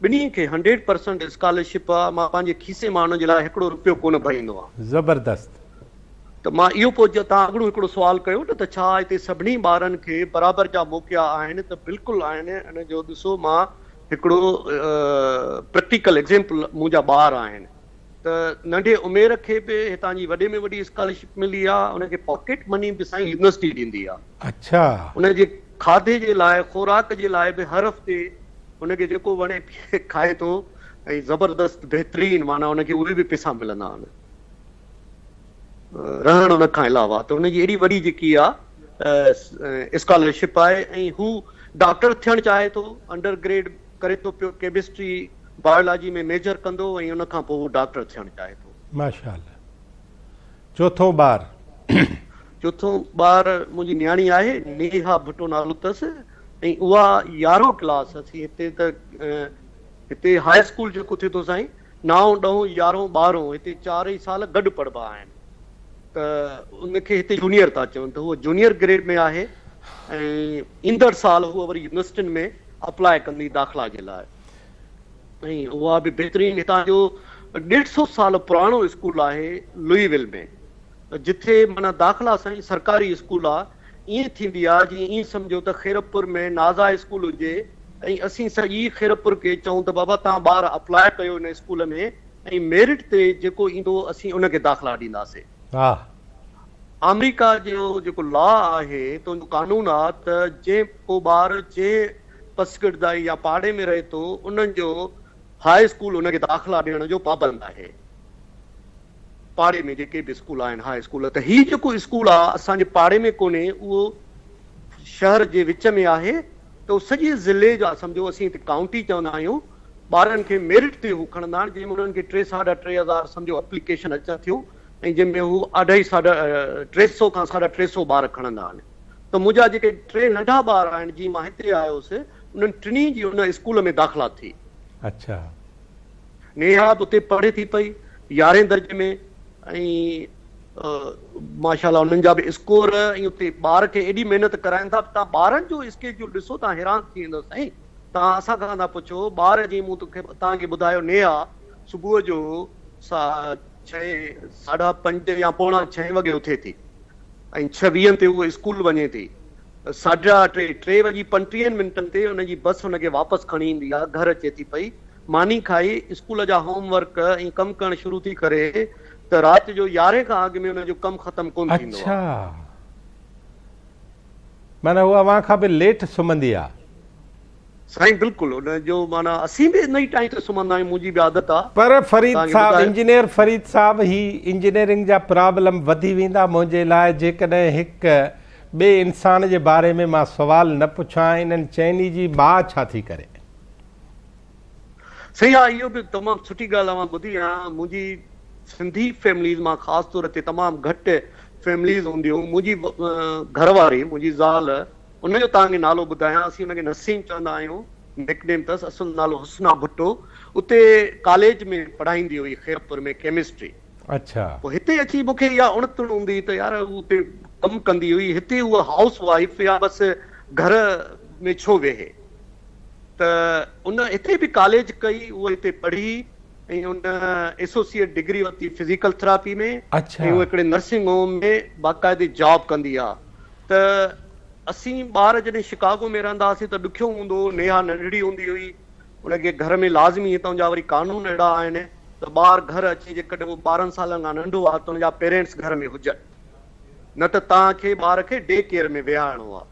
B: ॿिन्ही खे 100% स्कॉलरशिप आहे। मां पंहिंजे खीसे मां हुन जे लाइ 1 रुपयो कोन भरींदो आहे।
A: ज़बरदस्त।
B: त मां इहो पोइ तव्हां अॻिलो हिकिड़ो सुवालु कयो न, त छा हिते सभिनी ॿारनि खे बराबरि जा मौक़ा आहिनि? त बिल्कुलु आहिनि। इन जो ॾिसो, मां हिकिड़ो प्रैक्टिकल एग्ज़ाम्पल, मुंहिंजा ॿार आहिनि। त नंढे उमेर खे बि हितां जी वॾे में वॾी स्कॉलरशिप मिली आहे, उनखे पॉकेट मनी बि साईं यूनिवर्सिटी ॾींदी आहे।
A: अच्छा,
B: उनजे खाधे जे लाइ खुराक जे लाइ बि हर हफ़्ते उनखे जेको वणे खाए थो ऐं ज़बरदस्त बहितरीन माना उनखे उहे बि पैसा मिलंदा आहिनि रहण उन खां अलावा। त उनजी एॾी वॾी जेकी आहे स्कॉलरशिप आहे ऐं हू डॉक्टर थियणु चाहे थो, अंडर ग्रेड करे थो पियो केमिस्ट्री बायोलॉजी में मेजर कंदो ऐं उन खां पोइ हू डॉक्टर थियणु चाहे थो।
A: माशाअल्लाह। चौथों ॿार
B: मुंहिंजी न्याणी आहे, नेहा भुट्टो नालो अथसि ऐं उहा 11 क्लास असीं हिते हाई स्कूल जेको थिए थो साईं 9, 10, 11, 12 हिते 4 ई साल गॾु पढ़िबा आहिनि, त उनखे हिते जूनियर था चवनि, त उहो जूनियर ग्रेड में आहे ऐं ईंदड़ साल उहा वरी यूनिवर्सिटियुनि में अप्लाई कंदी दाख़िला जे लाइ। ऐं उहा बि बहितरीन, हितां जो 150 साल पुराणो स्कूल आहे लुईविल में, जिथे माना दाख़िला साईं सरकारी स्कूल आहे। ईअं थींदी आहे जीअं ईअं सम्झो त खैरपुर में नाज़ा स्कूल हुजे ऐं असीं सॼी खैरपुर खे चऊं त बाबा तव्हां ॿार अप्लाई कयो हिन स्कूल में ऐं मेरिट ते जेको ईंदो असीं उनखे दाख़िला ॾींदासीं। अमेरिका जो जेको लॉ आहे, तुंहिंजो कानून आहे त जेको ॿार पसगिरदाई या पाड़े में रहे थो उन्हनि जो हाई स्कूल उनखे दाख़िला ॾियण जो पाबंद आहे, पाड़े में जेके बि स्कूल आहिनि हाई स्कूल। त हीउ जेको स्कूल आहे असांजे पाड़े में कोन्हे, उहो शहर जे विच में आहे, त उहो सॼे ज़िले जा सम्झो असीं हिते काउंटी चवंदा आहियूं, ॿारनि खे मेरिट ते हू खणंदा आहिनि, जंहिंमें उन्हनि खे 3,500 सम्झो एप्लीकेशन अचनि थियूं ऐं जंहिंमें हू 350 खां 350 ॿार खणंदा आहिनि। त मुंहिंजा जेके 3 नंढा ॿार आहिनि, जीअं मां हिते आयो हुउसि, उन्हनि टिनी जी उन स्कूल में दाख़िला थी।
A: अच्छा,
B: नेहा बि उते पढ़े थी पई 11 दर्जे में ऐं माशाल्लाह उन्हनि जा बि स्कोर ऐं उते ॿार खे एॾी महिनत कराइनि था। तव्हां ॿारनि जो स्केड्यूल ॾिसो, तव्हां हैरान थी वेंदो साईं। तव्हां असां खां था पुछो, ॿार जी मूं तव्हांखे ॿुधायो, नेहा सुबुह जो 6, 5:30 या 5:45 वॻे उथे थी ऐं 6:20 ते उहो स्कूल वञे थी। 3:35 ते हुनजी बस हुनखे वापसि खणी ईंदी आहे, घर अचे थी पई, मानी खाई स्कूल जा होमवर्क ऐं कमु करणु शुरू थी करे त राति जो 11 खां अॻु में हुनजो कमु ख़तमु कोन थींदो आहे।
A: अच्छा, माना उहा अव्हां खां बि लेट सुम्हंदी आहे
B: साईं? बिल्कुलु, हुनजो माना असीं बि नई टाइम ते सुम्हंदा आहियूं, मुंहिंजी बि आदत आहे।
A: पर फरीद साहब, इंजीनियर फरीद साहब, ही इंजीनियरिंग जा प्रॉब्लम वधी वेंदा मुंहिंजे लाइ जेकॾहिं हिकु ॿिए इंसान जे बारे में मां सुवाल न पुछां, इन्हनि चइनी जी माउ छा थी करे?
B: सही आहे, इहो बि तमामु सुठी ॻाल्हि आहे, मां ॿुधी आहे। मुंहिंजी सिंधी फैमिलीज़ मां ख़ासि तौर ते तमामु घटि फैमिलीज़ हूंदियूं। मुंहिंजी घरवारी, मुंहिंजी ज़ाल, उनजो तव्हांखे नालो ॿुधायां, असीं हुनखे नसीम चवंदा आहियूं, निकनेम अथसि, असुल नालो हुस्ना भुट्टो। उते कॉलेज में पढ़ाईंदी हुई खैरपुर में केमिस्ट्री।
A: अच्छा,
B: पोइ हिते अची मूंखे इहा उणतण हूंदी त यार उते कमु कंदी हुई, हिते उहा हाउस वाइफ या बसि घर में छो वेहे। त उन हिते बि कॉलेज कई, उहा हिते पढ़ी ऐं उन एसोसिएट डिग्री वरिती फिज़िकल थेरेपी में।
A: अच्छा,
B: ऐं उहा हिकिड़े नर्सिंग होम में बाक़ाइदे जॉब कंदी आहे। त असीं ॿार जॾहिं शिकागो में रहंदा हुआसीं त ॾुखियो हूंदो हो, नेहा नंढड़ी हूंदी हुई, उनखे घर में लाज़मी हितां जा वरी कानून अहिड़ा आहिनि त ॿार घर अचे, जेकॾहिं उहो 12 सालनि खां नंढो आहे त हुनजा पेरेंट्स घर में हुजनि, न त तव्हांखे ॿार खे डे केयर में विहारणो आहे।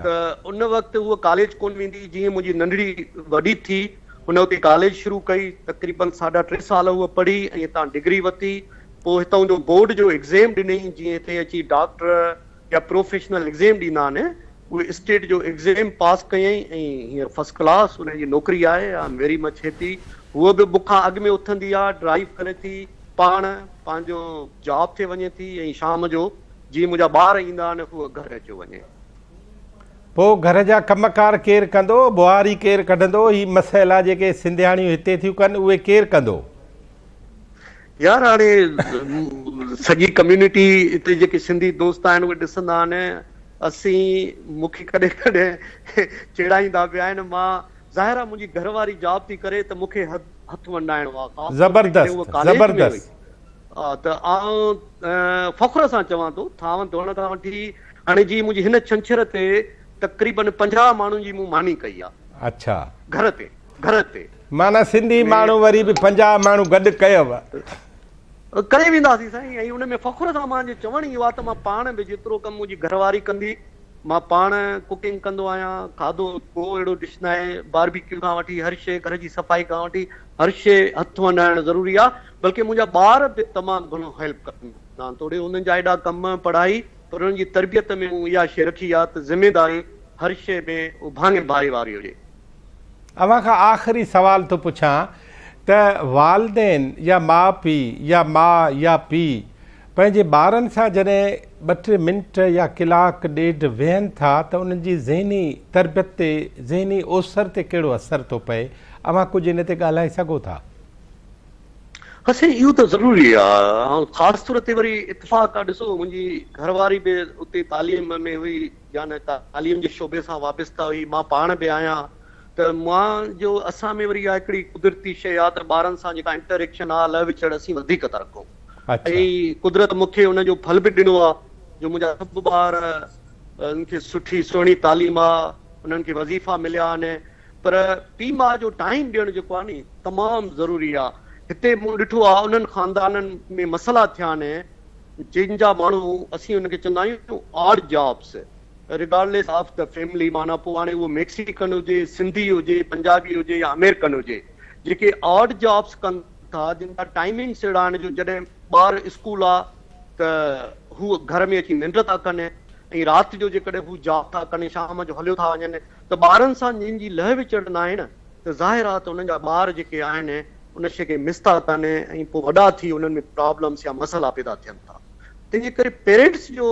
B: त उन वक़्तु उहा कॉलेज कोन वेंदी। जीअं मुंहिंजी नंढड़ी वॾी थी, हुन उते कॉलेज शुरू कई, तक़रीबन 3.5 साल उहा पढ़ी ऐं हितां डिग्री वरिती। पोइ हितां जो बोर्ड जो एग्ज़ाम ॾिनई, जीअं हिते अची डॉक्टर या प्रोफेशनल एग्ज़ाम ॾींदा आहिनि, उहे स्टेट जो एग्ज़ाम पास कयईं ऐं हींअर फर्स्ट क्लास हुनजी नौकिरी आहे। I am very much happy. उहा बि बुखां अॻु में उथंदी आहे, ड्राइव करे थी, पाण पंहिंजो जॉब ते वञे थी ऐं शाम जो जीअं मुंहिंजा ॿार ईंदा आहिनि उहो घर अची वञे।
A: पोइ घर जा कमकार केरु कंदो? ॿुहारी केरु कढंदो? ही मसइला जेके सिंधियाणियूं हिते थियूं कनि उहे केरु कंदो?
B: यार हाणे सॼी कम्यूनिटी हिते जेके सिंधी दोस्त आहिनि उहे ॾिसंदा आहिनि। असीं मूंखे कॾहिं कॾहिं चिड़ाईंदा पिया आहिनि। मां ज़ाहिर आहे मुंहिंजी घरवारी जॉब थी करे त मूंखे हथु वंडाइणो आहे।
A: ज़बरदस्त ज़बरदस्त।
B: त आउं फ़ख्र सां चवां थो, थांव धोअण खां वठी हाणे जीअं मुंहिंजी हिन छंछर ते तक़रीबन 50 माण्हुनि जी मूं मानी कई आहे।
A: अच्छा,
B: घर ते
A: माना सिंधी माण्हू वरी बि 50 माण्हू गॾु कयव
B: करे वेंदासीं साईं। ऐं उन में फ़ख़ुर सां मुंहिंजो चवण इहो आहे त मां पाण बि जेतिरो कमु मुंहिंजी घरवारी कंदी, मां पाण कुकिंग कंदो आहियां। खाधो को अहिड़ो डिश न आहे, बारबेक्यू खां वठी हर शइ, घर जी सफ़ाई खां वठी हर शइ हथ वञाइणु ज़रूरी आहे। बल्कि मुंहिंजा ॿार बि तमामु घणो हेल्प कंदा आहिनि। थोरे उन्हनि जा एॾा कम पढ़ाई, पर उन्हनि जी तरबियत में मूं इहा शइ रखी आहे त ज़िमेदारी हर शइ में उभांगे भाई वारी हुजे।
A: अव्हां खां आख़िरी सवाल थो पुछां त वालदेन या माउ पीउ या माउ या पीउ पंहिंजे ॿारनि सां जॾहिं 2-3 मिंट या कलाकु ॾेढ वेहनि था त उन्हनि जी ज़हनी तरबियत ते, ज़हनी ओसर ते कहिड़ो असरु थो पए? अव्हां कुझु इन ते ॻाल्हाए सघो था?
B: असां इहो त ज़रूरी आहे। ख़ासि तौर ते वरी इतफ़ाक़ आहे, ॾिसो मुंहिंजी घरवारी बि उते तालीम में हुई, यानी तालीम जे शोबे सां वाबस्ता हुई, मां पाण बि आहियां। त मां जो असां में वरी इहा हिकिड़ी कुदरती शइ आहे त ॿारनि सां जेका इंटरेक्शन आहे, लह विचड़ असीं वधीक था रखूं। ऐं कुदरत मूंखे उनजो फल बि ॾिनो आहे जो मुंहिंजा सभु ॿार उनखे सुठी सुहिणी तालीम आहे, उन्हनि खे वज़ीफ़ा मिलिया आहिनि। पर पीउ माउ जो टाइम ॾियणु जेको आहे नी तमामु ज़रूरी आहे। हिते मूं ॾिठो आहे उन्हनि ख़ानदाननि में मसइला थिया आहिनि जिन जा माण्हू असीं उनखे चवंदा आहियूं odd jobs, regardless of the family. माना पोइ हाणे उहो मैक्सिकन हुजे, सिंधी हुजे, पंजाबी हुजे या अमेरिकन हुजे, जेके ऑड जॉब्स कनि था, जिन जा टाइमिंग्स अहिड़ा आहिनि जो जॾहिं ॿार स्कूल आहे त हू घर में अची निंड था कनि, ऐं राति जो जेकॾहिं हू जॉब था कनि, शाम जो हलियो था वञनि, त ॿारनि सां जिन जी लह विचड़ न आहे न, त ज़ाहिर आहे त उन्हनि जा ॿार जेके आहिनि उन शइ खे मिस था कनि ऐं पोइ वॾा थी उन्हनि में प्रॉब्लम्स या मसइला पैदा थियनि था। तंहिंजे करे पेरेंट्स जो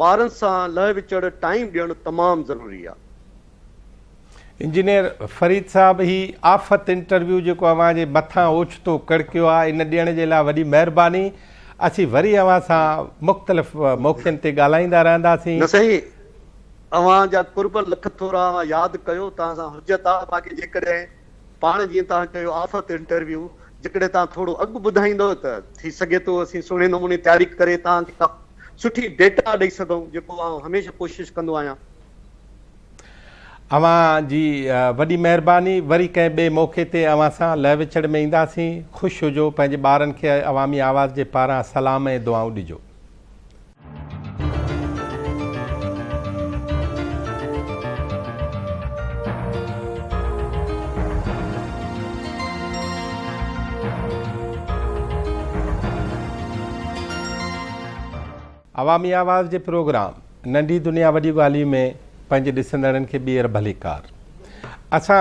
B: ॿारनि सां लह विचड़ टाइम ॾियणु तमामु ज़रूरी आहे।
A: इंजीनियर फरीद साहब, ही आफ़त इंटरव्यू जेको अव्हां जे मथां ओचितो कड़कियो आहे, इन ॾियण जे लाइ वॾी महिरबानी। असीं वरी अव्हां सां मुख़्तलिफ़ मौक़नि ते ॻाल्हाईंदा रहंदासीं।
B: न सही, अव्हां जा कुर्ब लख थोरा यादि कयो, तव्हां सां हुजत आहे। बाक़ी जेकॾहिं पाण जीअं तव्हां कयो आफ़त इंटरव्यू, जेकॾहिं तव्हां थोरो अॻु ॿुधाईंदव त थी सघे थो असीं सुहिणे नमूने तयारी करे तव्हांखे सुठी डेटा ॾेई सघूं, जेको आउं हमेशह कोशिशि कंदो आहियां।
A: अव्हां जी वॾी महिरबानी। वरी कंहिं ॿिए मौक़े ते अव्हां सां लह विचड़ में ईंदासीं। ख़ुशि हुजो। पंहिंजे ॿारनि खे अवामी आवाज़ जे पारां सलाम ऐं दुआऊं ॾिजो। अवामी आवाज़ जे प्रोग्राम नंढी दुनिया वॾी ॻाल्हियूं में पंहिंजे ॾिसंदड़नि खे ॿीहर भलीकार। असां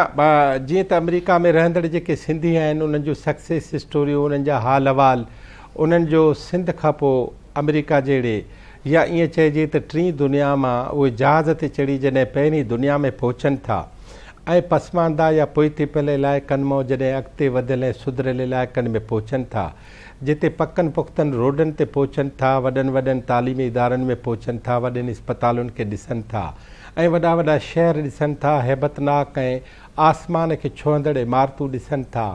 A: जीअं त अमेरिका में रहंदड़ जेके सिंधी आहिनि उन्हनि जूं सक्सेस स्टोरियूं, उन्हनि जा हाल अहवाल, उन्हनि जो सिंध खां पोइ अमेरिका जहिड़े या ईअं चइजे त टीं दुनिया मां उहे जहाज़ ते चढ़ी जॾहिं पहिरीं दुनिया में पहुचनि था ऐं पसमानदा या पोइते पियल इलाइक़नि मां जॾहिं अॻिते वधियल ऐं सुधरियल इलाइक़नि में पहुचनि था, जिते पकनि पुख़्तनि रोडनि ते पहुचनि था, वॾनि वॾनि तालीमी इदारनि में पहुचनि था, वॾनि इस्पतालुनि खे ॾिसनि था ऐं वॾा वॾा शहर ॾिसनि था, हैबतनाक ऐं आसमान खे छुहंदड़ इमारतूं ॾिसनि था,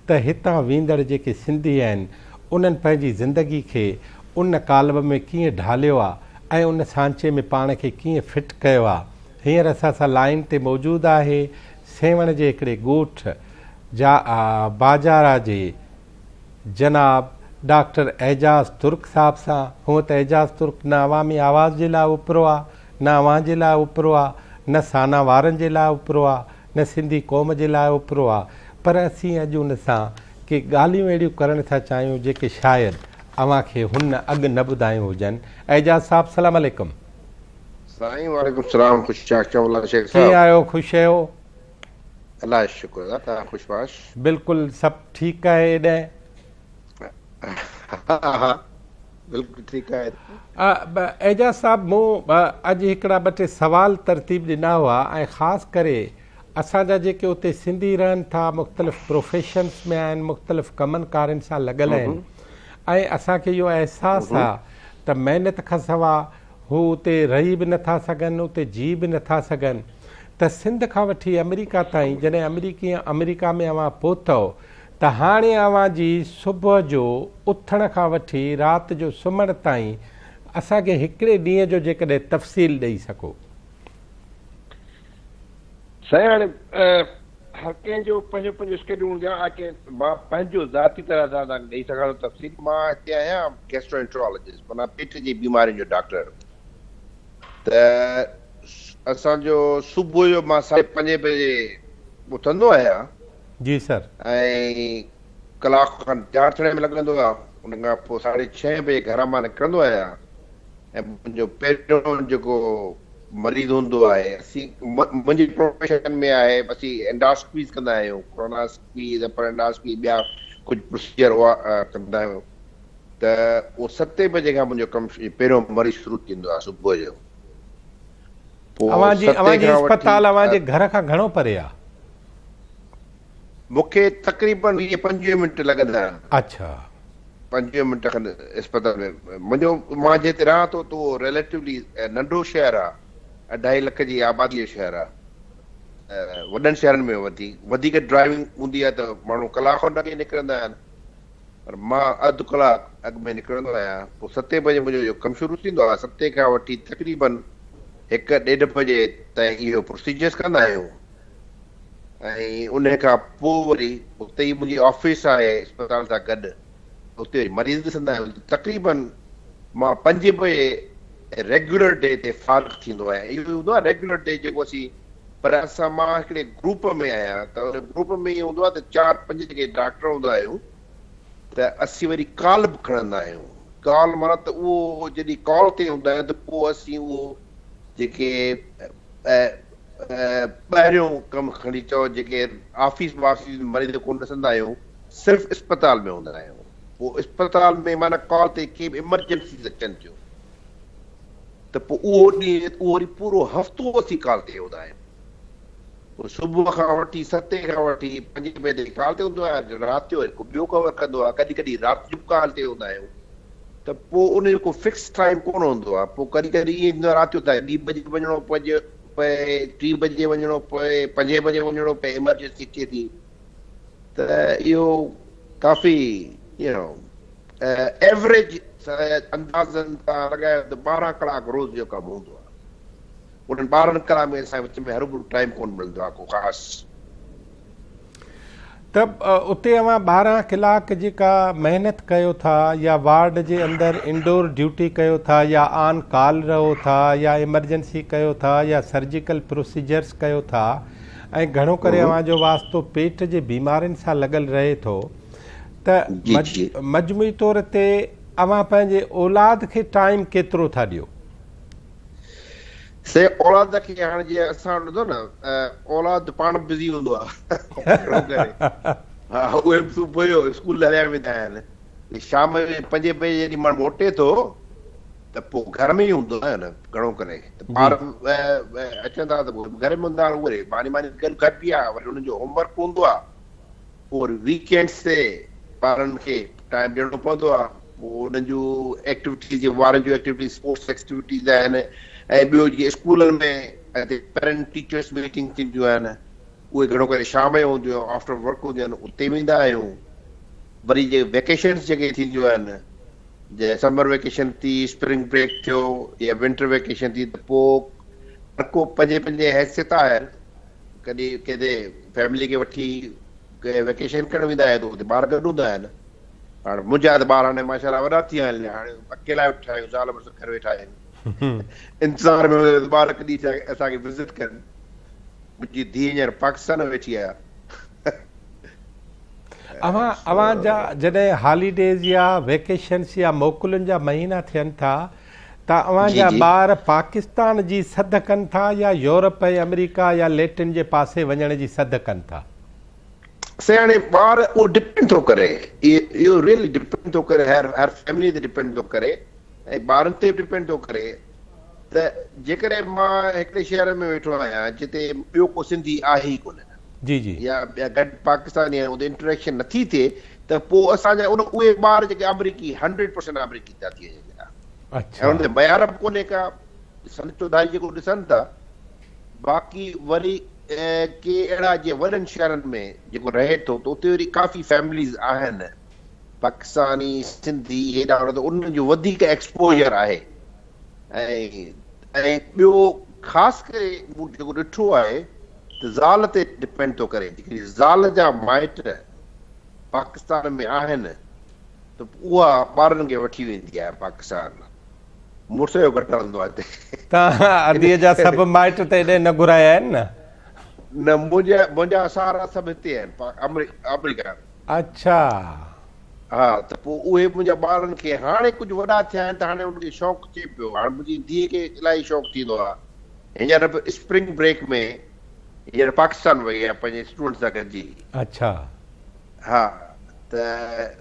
A: त हितां वेंदड़ जेके सिंधी आहिनि उन्हनि पंहिंजी ज़िंदगी खे उन कालम में कीअं ढालियो आहे ऐं उन सांचे में पाण खे कीअं फिट कयो आहे। हींअर असां सां लाइन ते मौजूदु आहे सेवण जे हिकिड़े ॻोठ बाजारा जे जनाब डॉक्टर एजाज़ तुर्क साहब सां। हूअं त एजाज़ तुर्क न अवामी आवाज़ जे लाइ उपरो आहे, न अव्हां जे लाइ उपरो आहे, न साना वारनि जे लाइ उपरो आहे, न सिंधी क़ौम जे लाइ उपरो आहे, पर असीं अॼु उन सां के ॻाल्हियूं अहिड़ियूं करणु था चाहियूं जेके शायदि अव्हां खे हुन अॻु न ॿुधायूं हुजनि। एजाज़ साहब सलाम अलैकुम।
C: साईं वालेकुम सलाम।
A: कीअं आहियो? ख़ुशि आहियो?
C: अलाह जो शुक्र आहे। तव्हां ख़ुशबाश?
A: बिल्कुलु सभु ठीकु आहे एॾे?
C: हा बिल्कुलु ठीकु आहे।
A: एजाज़ साहब, मूं अॼु हिकिड़ा 2-3 सवाल तरतीब ॾिना हुआ ऐं ख़ासि करे असांजा जेके उते सिंधी रहनि था, मुख़्तलिफ़ प्रोफेशन्स में आहिनि, मुख़्तलिफ़ कमनि कारनि सां लॻल आहिनि ऐं असांखे इहो अहसासु आहे त महिनत खां सवाइ हू उते रही बि नथा सघनि, उते जी बि नथा सघनि, त सिंध खां वठी अमेरिका ताईं जॾहिं अमेरिका में अव्हां पहुतव त हाणे अव्हां जी सुबुह जो उथण खां वठी राति जो सुम्हण ताईं असांखे हिकिड़े ॾींहं जो जेकॾहिं तफ़सील ॾेई सघो।
C: साईं हाणे हर कंहिंजो पंहिंजो पंहिंजो स्केड्यूल हूंदो आहे। मां पंहिंजो ज़ाती तरह सां तव्हांखे ॾेई सघां थो तफ़सील। मां हिते आहियां गैस्ट्रोएंटरोलॉजिस्ट, माना पेट जी बीमारियुनि जो डॉक्टर। त असांजो सुबुह जो मां 5:30 बजे उथंदो आहियां
A: जी सर,
C: ऐं कलाक खनि तयारु थियण में लॻंदो आहे। उन खां पोइ 6:30 बजे घर मां निकिरंदो आहियां ऐं मुंहिंजो पहिरियों जेको मरीज़ हूंदो आहे, मुंहिंजी प्रोफेशन में आहे, असीं एंडोस्कोपीज़ कंदा आहियूं, कोलोनोस्कोपी, अपर एंडोस्कोपी, ॿिया कुझु प्रोसीजर कंदा आहियूं। त उहो 7 बजे खां मुंहिंजो कमु पहिरियों मरीज़ शुरू थींदो आहे सुबुह जो।
A: अवांजी अस्पताल अवांजे घर खां घणो परे आहे?
C: मूंखे तक़रीबन 20-25 मिंट लॻंदा आहिनि।
A: अच्छा,
C: 25 मिंट खनि अस्पताल में। मां जिते रहां थो त उहो रिलेटिवली नंढो शहर आहे, 2.5 लख जी आबादी जो शहर आहे। वॾनि शहरनि में वधीक ड्राइविंग हूंदी आहे त माण्हू कलाक खनि अॻे निकिरंदा आहिनि, पर मां अधु कलाक अॻु में निकिरंदो आहियां। पोइ 7 बजे मुंहिंजो कमु शुरू थींदो आहे। 7 खां वठी तक़रीबन 1-1.5 बजे ताईं इहो प्रोसीजर्स कंदा आहियूं। ऐं उन खां पोइ वरी उते ई मुंहिंजी ऑफिस आहे अस्पताल सां गॾु, उते वरी मरीज़ ॾिसंदा आहियूं। तक़रीबन मां 5 बजे रेगुलर डे ते फारिग थींदो आहे। इहो हूंदो आहे रेगुलर डे जेको असीं, पर मां हिकिड़े ग्रुप में आहियां, त उन ग्रुप में इहो हूंदो आहे त 4-5 जेके डॉक्टर हूंदा आहियूं त असीं वरी कॉल बि खणंदा आहियूं। कॉल माना त उहो जॾहिं कॉल ते हूंदा आहियूं त पोइ असीं उहो जेके ॿाहिरियों कमु खणी चओ, जेके ऑफिस वाफिस मरीज़ कोन ॾिसंदा आहियूं, सिर्फ़ु अस्पताल में हूंदा आहियूं। पोइ अस्पताल में माना कॉल ते के बि इमरजेंसीज़ अचनि थियूं त पोइ उहो ॾींहुं वरी पूरो हफ़्तो असीं कॉल ते हूंदा आहियूं। पोइ सुबुह खां वठी 7 खां वठी 5 बजे कॉल ते हूंदो आहे, राति जो हिकु ॿियो कवर कंदो आहे, कॾहिं कॾहिं राति जो कॉल ते हूंदा आहियूं। त पोइ उन जो को फिक्स टाइम कोन हूंदो आहे। पोइ कॾहिं कॾहिं ईअं थींदो आहे राति जो त 2 बजे वञिणो पए, 3 बजे वञिणो पए, 5 बजे वञिणो पए, इमरजेंसी अचे थी। त इहो काफ़ी एवरेज अंदाज़नि सां लॻायो त 12 कलाक रोज़ जो कमु हूंदो आहे। उन्हनि 12 कलाक में असां विच में हरू टाइम कोन मिलंदो आहे को ख़ासि।
A: त उते अवां 12 कलाक जेका महिनत कयो था, या वार्ड जे अंदरि इंडोर ड्यूटी कयो था, या ऑन कॉल रहो था, या इमरजेंसी कयो था, या सर्जिकल प्रोसीजर्स कयो था, ऐं घणो करे अवां जो वास्तो पेट जे बीमारियुनि सां लॻल रहे थो, त मजमूई तौर ते अवां पंहिंजे औलाद खे टाइम केतिरो था ॾियो?
C: से औलाद खे हाणे जीअं असां ॾिसो न, औलाद पाण बिज़ी हूंदो आहे। हा, उहे सुबुह जो स्कूल हलिया वेंदा आहिनि, शाम जो 5 बजे जॾहिं मां मोटे थो त पोइ घर में ई हूंदो आहे न घणो करे। त ॿार अचनि था त पोइ घर में हूंदा आहिनि, उहे मानी गॾिबी आहे, वरी हुननि जो होमवर्क हूंदो आहे। पोइ वीकेंड्स ते ॿारनि खे टाइम ॾियणो पवंदो आहे। पोइ हुननि जूं एक्टिविटीज़, ॿारनि जूं एक्टिविटीज़, स्पोर्ट्स एक्टिविटीज़ आहिनि। ऐं ॿियो जीअं स्कूलनि में पेरेंट टीचर्स मीटिंग थींदियूं आहिनि, उहे घणो करे शाम जो हूंदियूं आहिनि, आफ्टर वर्क हूंदियूं आहिनि, उते वेंदा आहियूं। वरी जे वेकेशन्स जेके थींदियूं आहिनि, जीअं समर वेकेशन थी, स्प्रिंग ब्रेक थियो, या विंटर वेकेशन थी, त पोइ हर को पंहिंजे हैसियत आहे। कॾहिं केॾे फैमिली खे वठी वेकेशन करणु वेंदा आहियूं त उते ॿार गॾु हूंदा आहिनि। हाणे मुंहिंजा त ॿार हाणे माशाल्लाह वॾा थी विया आहिनि, हाणे अकेला वेठा आहियूं, साल भर करे वेठा आहिनि। इंतज़ार में ॿार कॾहिं असांखे विज़िट कनि। मुंहिंजी धीउ हींअर पाकिस्तान वेठी आहे।
A: अवां जा जॾहिं हॉलीडेज़ या वेकेशन्स या मोकलुनि जा महीना थियनि था त अवां जा ॿार पाकिस्तान जी सद कनि था, या यूरोप ऐं अमेरिका या लैटिन जे पासे वञण जी सद कनि था?
C: से हाणे ॿार उहो डिपेंड थो करे, इहो रियली डिपेंड थो करे, हर फैमिली ते डिपेंड थो करे, ऐं ॿारनि ते बि डिपेंड थो करे। त जेकॾहिं मां हिकिड़े शहर में वेठो आहियां जिते ॿियो को सिंधी आहे ई कोन,
A: जी जी, या
C: ॿिया गॾु पाकिस्तानी आहिनि, उते इंटरेक्शन नथी थिए, त पोइ असांजा उहे ॿार जेके अमरीकी 100% अमरीकी था थी वञनि। ऐं हुन ते मयार बि कोन्हे का, ॾिसनि चौधारी जेको ॾिसनि था। बाक़ी वरी के अहिड़ा जीअं वॾनि शहरनि में जेको रहे थो त उते वरी काफ़ी फैमिलीज़ आहिनि पाकिस्तानी, सिंधी, हेॾा होॾा, त उन्हनि जो वधीक एक्सपोजर आहे। ऐं ॿियो ख़ासि करे मूं जेको ॾिठो आहे त ज़ाल ते डिपेंड थो करे। जेकॾहिं ज़ाल जा माइट पाकिस्तान में आहिनि त उहा ॿारनि खे वठी वेंदी आहे पाकिस्तान, मुड़ुस जो घटि हलंदो आहे हिते।
A: तव्हां अदीअ जा सभु माइट त हेॾे न घुराया आहिनि न?
C: न, मुंहिंजा सारा सभु हिते आहिनि अमेरिका।
A: अच्छा।
C: हा, त पोइ उहे मुंहिंजा ॿारनि खे हाणे कुझु वॾा थिया आहिनि त हाणे उनखे शौक़ु थिए पियो। हाणे मुंहिंजी धीअ खे इलाही शौक़ु थींदो आहे। हींअर बि स्प्रिंग ब्रेक में हींअर पाकिस्तान वई आहे पंहिंजे स्टूडेंट सां गॾिजी।
A: अच्छा।
C: हा, त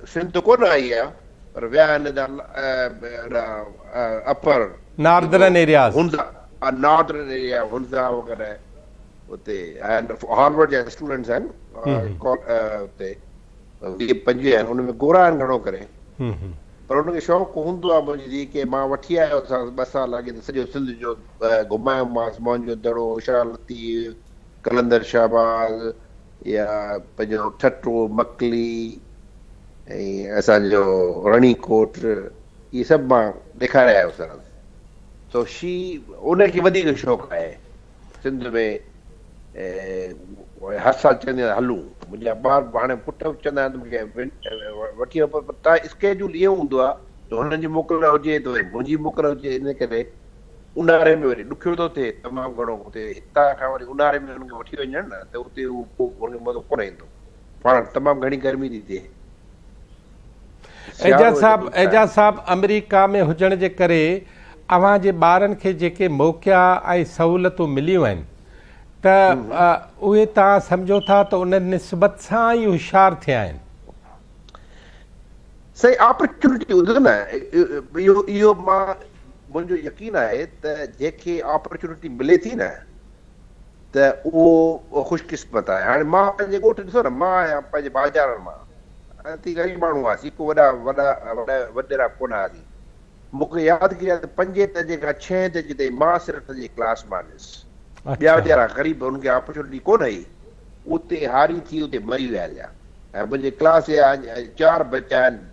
C: सिंध कोन आई आहे पर विया आहिनि upper
A: northern areas,
C: northern area Hunza वग़ैरह, उते हार्वर्ड जा स्टूडेंट्स आहिनि हुते 20-25 आहिनि, हुन में गोरा आहिनि घणो करे, पर हुनखे शौक़ु हूंदो आहे मुंहिंजी धीउ खे। मां वठी आयो 2 साल अॻे त सॼो सिंध जो घुमायोमांसि, मोहन जो दड़ो, शाह लतीफ़, कलंदर शाहबाज़ या पंहिंजो ठटो मकली ऐं असांजो रणीकोट, इहे सभु मां ॾेखारे आयुसि। सो उनखे वधीक शौक़ु आहे सिंध में। हर साल चवंदी आहियां हलूं। मुंहिंजा ॿार हाणे पुट बि चवंदा आहिनि मूंखे वठी वञो, पर तव्हां स्केड्यूल इहो हूंदो आहे त हुननि जी मोकल हुजे त मुंहिंजी मोकल हुजे, इन करे ऊन्हारे में वरी ॾुखियो थो थिए तमामु घणो। हुते हितां खां वरी ऊन्हारे में हुनखे वठी वञनि न त उते हुनखे मज़ो कोन ईंदो, पाण तमामु घणी गर्मी थी थिए।
A: एजाज़ साहब, अमेरिका में हुजण जे करे अव्हां जे ॿारनि खे जेके मौक़िया ऐं सहूलियतूं मिलियूं आहिनि त उहे तव्हां सम्झो था त उन निस्बत सां ई होशियारु थिया आहिनि?
C: सही ऑपॉर्चुनिटी हूंदी न, इहो मुंहिंजो यकीन आहे त जंहिंखे ऑपॉर्चुनिटी मिले थी न त उहो ख़ुशकिस्मत आहे। हाणे मां पंहिंजे ॻोठ ॾिसो न, मां आहियां पंहिंजे बाज़ारनि मां, अती ग़रीब माण्हू हुआसीं, को वॾेरा कोन हुआसीं। मूंखे यादि कया त 5 दर्जे खां 6 दर्जे ताईं मां सिर्फ़ु सॼे क्लास मां ॾिस, ॿिया वीचारा ग़रीब हुनखे ऑपॉर्चुनिटी कोन हुई, उते हारी थी उते मरी विया हुआ। ऐं मुंहिंजे क्लास जा 4 बचा आहिनि,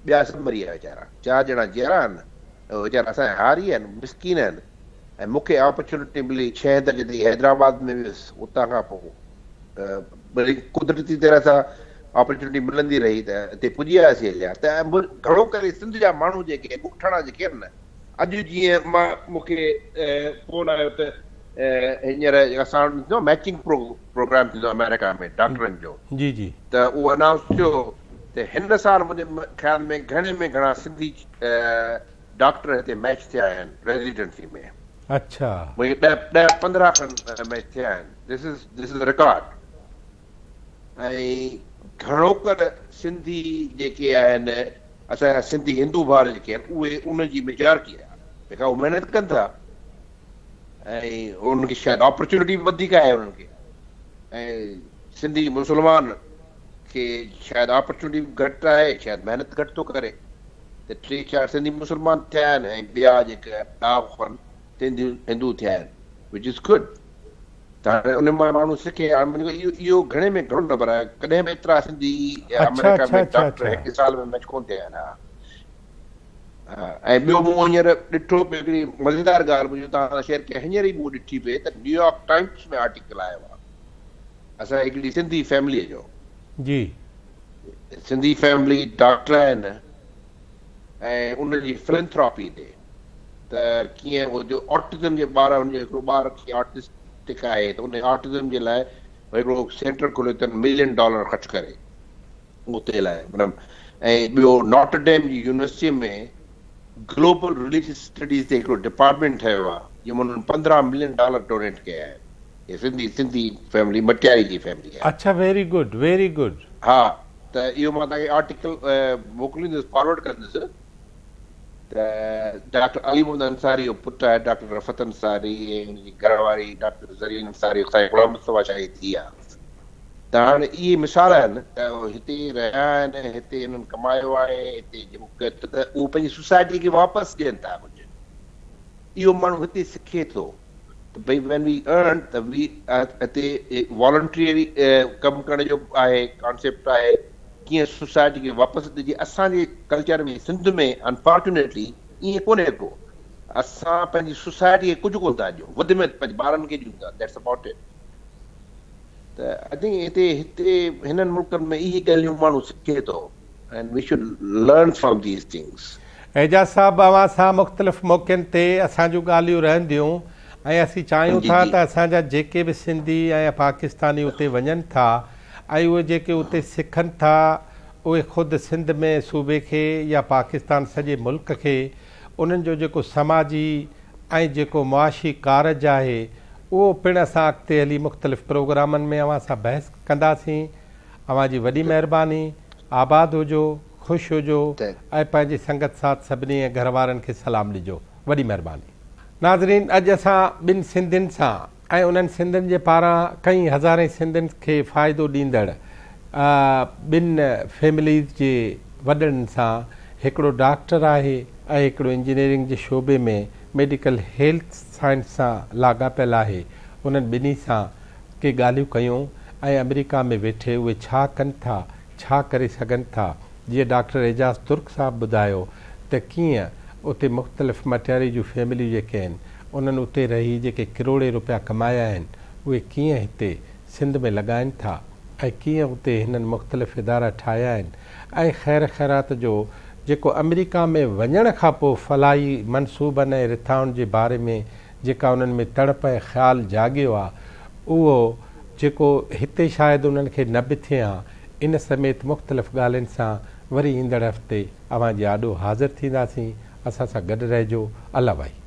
C: ॿिया सभु मरी विया वीचारा। 4 ॼणा जहिड़ा आहिनि, वीचारा असांजा हारी आहिनि, मिसकीन आहिनि। ऐं मूंखे ऑपॉर्चुनिटी मिली 6 दर्जे ताईं हैदराबाद में वियुसि, उतां खां पोइ वरी कुदरती तरह सां ऑपॉर्चुनिटी मिलंदी रही त हिते पुॼी वियासीं हलिया। त घणो करे सिंध जा माण्हू जेके ॻोठाणा जेके आहिनि न, अॼु जीअं मूंखे फ़ोन आयो त हींअर असां वटि मैचिंग प्रोग्राम थींदो आहे अमेरिका में डॉक्टरनि जो, जी जी, त उहो अनाउंस थियो त हिन साल मुंहिंजे ख़्याल में घणे में घणा सिंधी डॉक्टर हिते मैच थिया आहिनि रेज़िडेंसी में। अच्छा। मुंहिंजे 10-15 खनि मैच थिया आहिनि। This is record. ऐं घणो करे सिंधी जेके आहिनि, असांजा सिंधी हिंदू भाउर जेके आहिनि, उहे उनजी मेजॉरिटी आहे, जेका उहे महिनत कनि था ऐं उनखे शायदि ऑपॉर्चुनिटी बि वधीक आहे उन्हनि खे। ऐं सिंधी मुस्लमान खे शायदि ऑपॉर्चुनिटी घटि आहे, शायदि महिनत घटि थो करे, त 3-4 सिंधी मुस्लमान थिया आहिनि ऐं ॿिया जेके सिंधी हिंदू थिया आहिनि, विच इज़ गुड। त हाणे उन मां माण्हू सिखे। इहो घणे में घणो नंबर आहे, कॾहिं बि एतिरा सिंधी अमेरिका में डॉक्टर हिकु साल में मैच कोन थिया आहिनि। ऐं ॿियो मूं हींअर ॾिठो पियो, हिकिड़ी मज़ेदार ॻाल्हि मुंहिंजो तव्हां सां शेयर कयां, हींअर ई मूं ॾिठी पई त न्यूयॉर्क टाइम्स में आर्टिकल आयो आहे असां हिकिड़ी सिंधी फैमिलीअ जो। जी। सिंधी फैमिली डॉक्टर आहिनि ऐं उनजी फिलैंथ्रोपी ते, त कीअं उहो जो ऑटिज़म जे हिकिड़ो ॿार खे ऑटिस्टिक आहे, त उन ऑटिज़म जे लाइ हिकिड़ो सेंटर खोलियो अथनि $1 मिलियन ख़र्च करे उते लाइ, मतिलबु। ऐं ॿियो नॉटरडेम जी यूनिवर्सिटी में ग्लोबल रिलीजियस स्टडीज़ ते हिकिड़ो डिपार्टमेंट ठहियो आहे, जंहिंमें उन्हनि $15 मिलियन डोनेट कया आहिनि। सिंधी फैमिली, मटियारी जी फैमिली आहे। अच्छा, वेरी गुड, वेरी गुड। हा, त इहो मां तव्हांखे आर्टिकल मोकिलींदुसि, फॉरवर्ड कंदुसि। त डॉक्टर अलीमोहम्मद अंसारी जो पुटु आहे, डॉक्टर रफ़त अंसारी, ऐं हुनजी घरवारी डॉक्टर ज़रीन अंसारी, गुलाम मुस्तफ़ा शाही थी आहे। त हाणे इहे मिसाल आहिनि त हिते रहिया आहिनि, हिते हिननि कमायो आहे, हिते त उहो पंहिंजी सोसाइटी खे वापसि ॾियनि था कुझु। इहो माण्हू हिते सिखे थो त भई when we earn त हिते वॉलंटरी कमु करण जो आहे, कॉन्सेप्ट आहे, कीअं सोसाइटी खे वापसि ॾिजे। असांजे कल्चर में सिंध में अनफॉर्चुनेटली ईअं कोन्हे को, असां पंहिंजी सोसाइटी खे कुझु कोन था ॾियूं, वधि में पंहिंजे ॿारनि खे ॾियूं था, that's about it. I think हिते हिननि मुल्कनि में इहे ॻाल्हियूं माण्हू सिखे थो and we should learn from these things.
A: Ejaz साहब अवां सां मुख़्तलिफ़ मौक़नि ते असां जूं ॻाल्हियूं रहंदियूं ऐं असीं चाहियूं था त असांजा जेके बि सिंधी ऐं पाकिस्तानी उते वञनि था ऐं उहे जेके उते सिखनि था उहे ख़ुदि सिंध में सूबे खे या पाकिस्तान सॼे मुल्क खे उन्हनि जो जेको समाजी ऐं जेको मुआशी कारज आहे उहो पिणु असां अॻिते हली मुख़्तलिफ़ प्रोग्रामनि में अवां सां बहस कंदासीं। अवां जी वॾी महिरबानी, आबाद हुजो, ख़ुशि हुजो ऐं पंहिंजी संगत साथ सभिनी ऐं घर वारनि खे सलाम ॾिजो। वॾी महिरबानी। नाज़रीन, अॼु असां ॿिनि सिंधियुनि सां ऐं उन्हनि सिंधियुनि जे पारां कई हज़ारे सिंधियुनि खे फ़ाइदो ॾींदड़ ॿिनि फैमिलीज़ जे वॾनि सां, हिकिड़ो डॉक्टर आहे ऐं हिकिड़ो इंजीनियरिंग जे शोबे में मेडिकल हेल्थ साइंस सां लाॻापियल आहे, उन्हनि ॿिन्ही सां के ॻाल्हियूं कयूं ऐं अमेरिका में वेठे उहे छा कनि था, छा करे सघनि था। जीअं डॉक्टर एजाज़ तुर्क साहब ॿुधायो त कीअं उते मुख़्तलिफ़ मटियारी जूं फैमिलियूं जेके आहिनि उन्हनि उते रही जेके किरोड़े रुपया कमाया आहिनि उहे कीअं हिते सिंध में लॻाइनि था ऐं कीअं उते हिननि मुख़्तलिफ़ इदारा ठाहिया आहिनि ऐं ख़ैर ख़ैरात जो जेको अमेरिका में वञण खां पोइ फलाही मनसूबनि ऐं रिथाउनि जे बारे में जेका उन्हनि में तड़प ऐं ख़्यालु जाॻियो आहे उहो जेको हिते शायदि उन्हनि खे न बि थिए हा। इन समेत मुख़्तलिफ़ ॻाल्हियुनि सां वरी ईंदड़ हफ़्ते अवां जे आॾो हाज़िर थींदासीं। असां सां गॾु रहिजो। अल्लाह भाई।